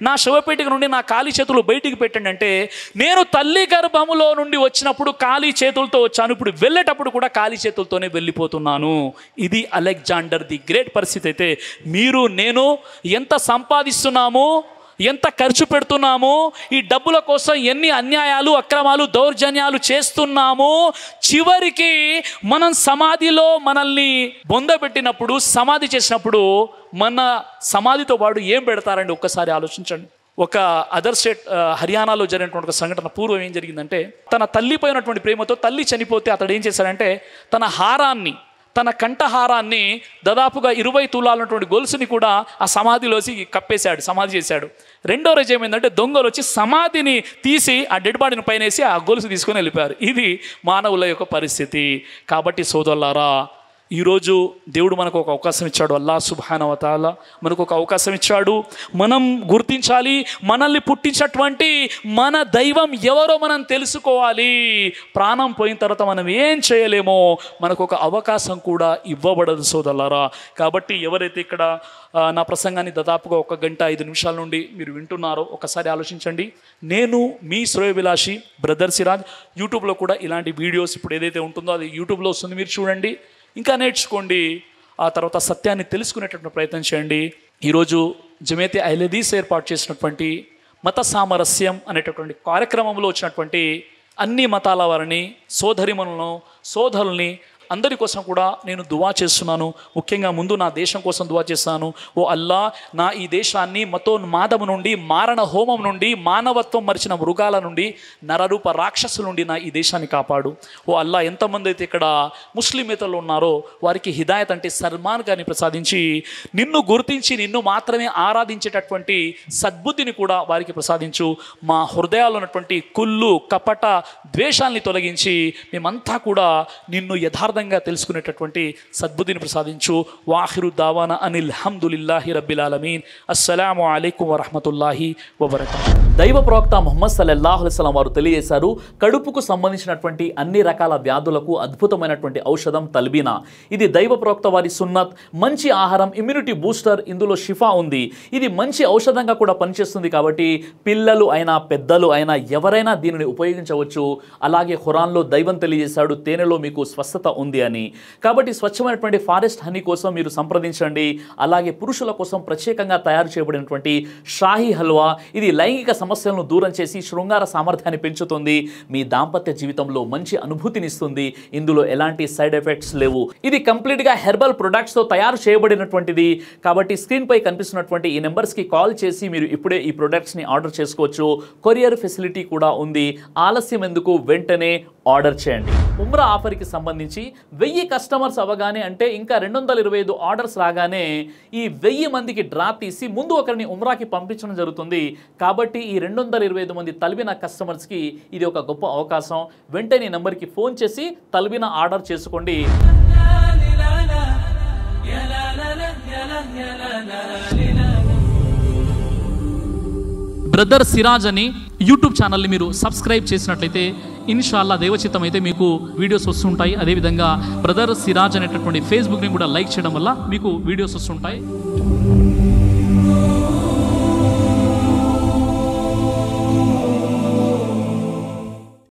నా శవపేటిక నుండి నా ఖాళీ చేతులు బయటికి పెట్టండి అంటే నేను తల్లి గర్భములో నుండి వచ్చినప్పుడు ఖాళీ చేతులతో వచ్చాను, ఇప్పుడు వెళ్ళేటప్పుడు కూడా ఖాళీ చేతులతోనే వెళ్ళిపోతున్నాను. ఇది అలెగ్జాండర్ ది గ్రేట్ పరిస్థితి. అయితే మీరు నేను ఎంత సంపాదిస్తున్నాము, ఎంత ఖర్చు పెడుతున్నాము, ఈ డబ్బుల కోసం ఎన్ని అన్యాయాలు, అక్రమాలు, దౌర్జన్యాలు చేస్తున్నాము, చివరికి మనం సమాధిలో మనల్ని బొందబెట్టినప్పుడు, సమాధి చేసినప్పుడు మన సమాధితో పాటు ఏం పెడతారండి? ఒక్కసారి ఆలోచించండి. ఒక అదర్ స్టేట్ హర్యానాలో జరిగినటువంటి ఒక సంఘటన. పూర్వం ఏం జరిగిందంటే తన తల్లిపోయినటువంటి ప్రేమతో తల్లి చనిపోతే అతడు ఏం చేశాడంటే తన హారాన్ని, తన కంఠహారాన్ని, దాదాపుగా 20 తులాలన్నటువంటి గొలుసుని కూడా ఆ సమాధిలోసి కప్పేశాడు, సమాధి చేశాడు. రెండో రోజు ఏమైందంటే దొంగలు వచ్చి సమాధిని తీసి ఆ డెడ్ బాడీని పైన వేసి ఆ గొలుసు తీసుకొని వెళ్ళిపోయారు. ఇది మానవుల యొక్క పరిస్థితి. కాబట్టి సోదరులారా, ఈరోజు దేవుడు మనకు ఒక అవకాశం ఇచ్చాడు. అల్లాహ్ సుబ్హానహు వ తఆలా మనకు ఒక అవకాశం ఇచ్చాడు. మనం గుర్తించాలి, మనల్ని పుట్టించినటువంటి మన దైవం ఎవరో మనం తెలుసుకోవాలి. ప్రాణం పోయిన తర్వాత మనం ఏం చేయలేమో మనకు ఒక అవకాశం కూడా ఇవ్వబడదు సోదరులారా. కాబట్టి ఎవరైతే ఇక్కడ నా ప్రసంగాన్ని దాదాపుగా 1 గంట 5 నిమిషాల నుండి మీరు వింటున్నారో ఒకసారి ఆలోచించండి. నేను మీ శ్రేయోభిలాషి బ్రదర్ సిరాజ్. యూట్యూబ్లో కూడా ఇలాంటి వీడియోస్ ఇప్పుడు ఏదైతే ఉంటుందో అది యూట్యూబ్లో వస్తుంది, మీరు చూడండి, ఇంకా నేర్చుకోండి. ఆ తర్వాత సత్యాన్ని తెలుసుకునేటటువంటి ప్రయత్నం చేయండి. ఈరోజు జమేతే అహ్లే హదీస్ ఏర్పాటు చేసినటువంటి మత సామరస్యం అనేటటువంటి కార్యక్రమంలో వచ్చినటువంటి అన్ని మతాల వారిని, సోదరిమణులను, సోదరుల్ని అందరి కోసం కూడా నేను దువా చేస్తున్నాను. ముఖ్యంగా ముందు నా దేశం కోసం దువా చేస్తాను. ఓ అల్లా, నా ఈ దేశాన్ని మతోన్మాదము నుండి, మారణ హోమం నుండి, మానవత్వం మరిచిన మృగాల నుండి, నరరూప రాక్షసుల నుండి నా ఈ దేశాన్ని కాపాడు. ఓ అల్లా, ఎంతమంది అయితే ఇక్కడ ముస్లిమేతలు ఉన్నారో వారికి హిదాయత్ అంటే సల్మాన్ గారిని ప్రసాదించి, నిన్ను గుర్తించి నిన్ను మాత్రమే ఆరాధించేటటువంటి సద్బుద్ధిని కూడా వారికి ప్రసాదించు. మా హృదయాల్లో ఉన్నటువంటి కుళ్ళు, కపట, ద్వేషాల్ని తొలగించి మేమంతా కూడా నిన్ను యథార్థంగా తెలుసుకునేటటువంటి సద్బుద్ధిని ప్రసాదించు. వాఖిరు దావానా అనిల్ హమ్దులిల్లాహి రబ్బిల్ ఆలమీన్. అస్సలాము అలైకుం వరహ్మతుల్లాహి వబరకాతుహు. దైవ ప్రవక్త ముహమ్మద్ సల్లల్లాహు అలైహి వసల్లం వారు తెలియజేశారు, కడుపుకు సంబంధించినటువంటి అన్ని రకాల వ్యాధులకు అద్భుతమైనటువంటి ఔషధం తల్బీనా. ఇది దైవ ప్రవక్త వారి సున్నత్, మంచి ఆహారం, ఇమ్యూనిటీ బూస్టర్, ఇందులో షిఫా ఉంది. ఇది మంచి ఔషధంగా కూడా పనిచేస్తుంది. కాబట్టి పిల్లలు అయినా పెద్దలు అయినా ఎవరైనా దీనిని ఉపయోగించవచ్చు. అలాగే ఖురాన్లో దైవం తెలియజేశాడు, తేనెలో మీకు స్వస్థత ఉంది అని. కాబట్టి స్వచ్ఛమైనటువంటి ఫారెస్ట్ హనీ కోసం మీరు సంప్రదించండి. అలాగే పురుషుల కోసం ప్రత్యేకంగా తయారు చేయబడినటువంటి షాహీ హల్వా, ఇది లైంగిక సమస్యలను దూరం చేసి శృంగార సామర్థ్యాన్ని పెంచుతుంది. మీ దాంపత్య జీవితంలో మంచి అనుభూతినిస్తుంది. ఇందులో ఎలాంటి సైడ్ ఎఫెక్ట్స్ లేవు. ఇది కంప్లీట్గా హెర్బల్ ప్రొడక్ట్స్తో తయారు చేయబడినటువంటిది. కాబట్టి స్క్రీన్పై కనిపిస్తున్నటువంటి ఈ నెంబర్స్కి కాల్ చేసి మీరు ఇప్పుడే ఈ ప్రొడక్ట్స్ని ఆర్డర్ చేసుకోవచ్చు. కొరియర్ ఫెసిలిటీ కూడా ఉంది. ఆలస్యం ఎందుకు, వెంటనే ఆర్డర్ చేయండి. ఉమ్రా ఆఫర్కి సంబంధించి 1000 కస్టమర్స్ అవ్వగానే, అంటే ఇంకా 225 ఆర్డర్స్ రాగానే ఈ 1000 మందికి డ్రా తీసి ముందు ఒకరిని ఉమ్రాకి పంపించడం జరుగుతుంది. కాబట్టి ఈ 225 మంది తల్బీనా కస్టమర్స్కి ఇది ఒక గొప్ప అవకాశం. వెంటనే ఈ నెంబర్కి ఫోన్ చేసి తల్బీనా ఆర్డర్ చేసుకోండి. బ్రదర్ సిరాజ్ అని యూట్యూబ్ ఛానల్ని మీరు సబ్స్క్రైబ్ చేసినట్లయితే ఇన్షాల్లా దైవచిత్తం అయితే మీకు వీడియోస్ వస్తుంటాయి. అదేవిధంగా బ్రదర్ సిరాజ్ అనేటటువంటి ఫేస్బుక్ని కూడా లైక్ చేయడం వల్ల మీకు వీడియోస్ వస్తుంటాయి.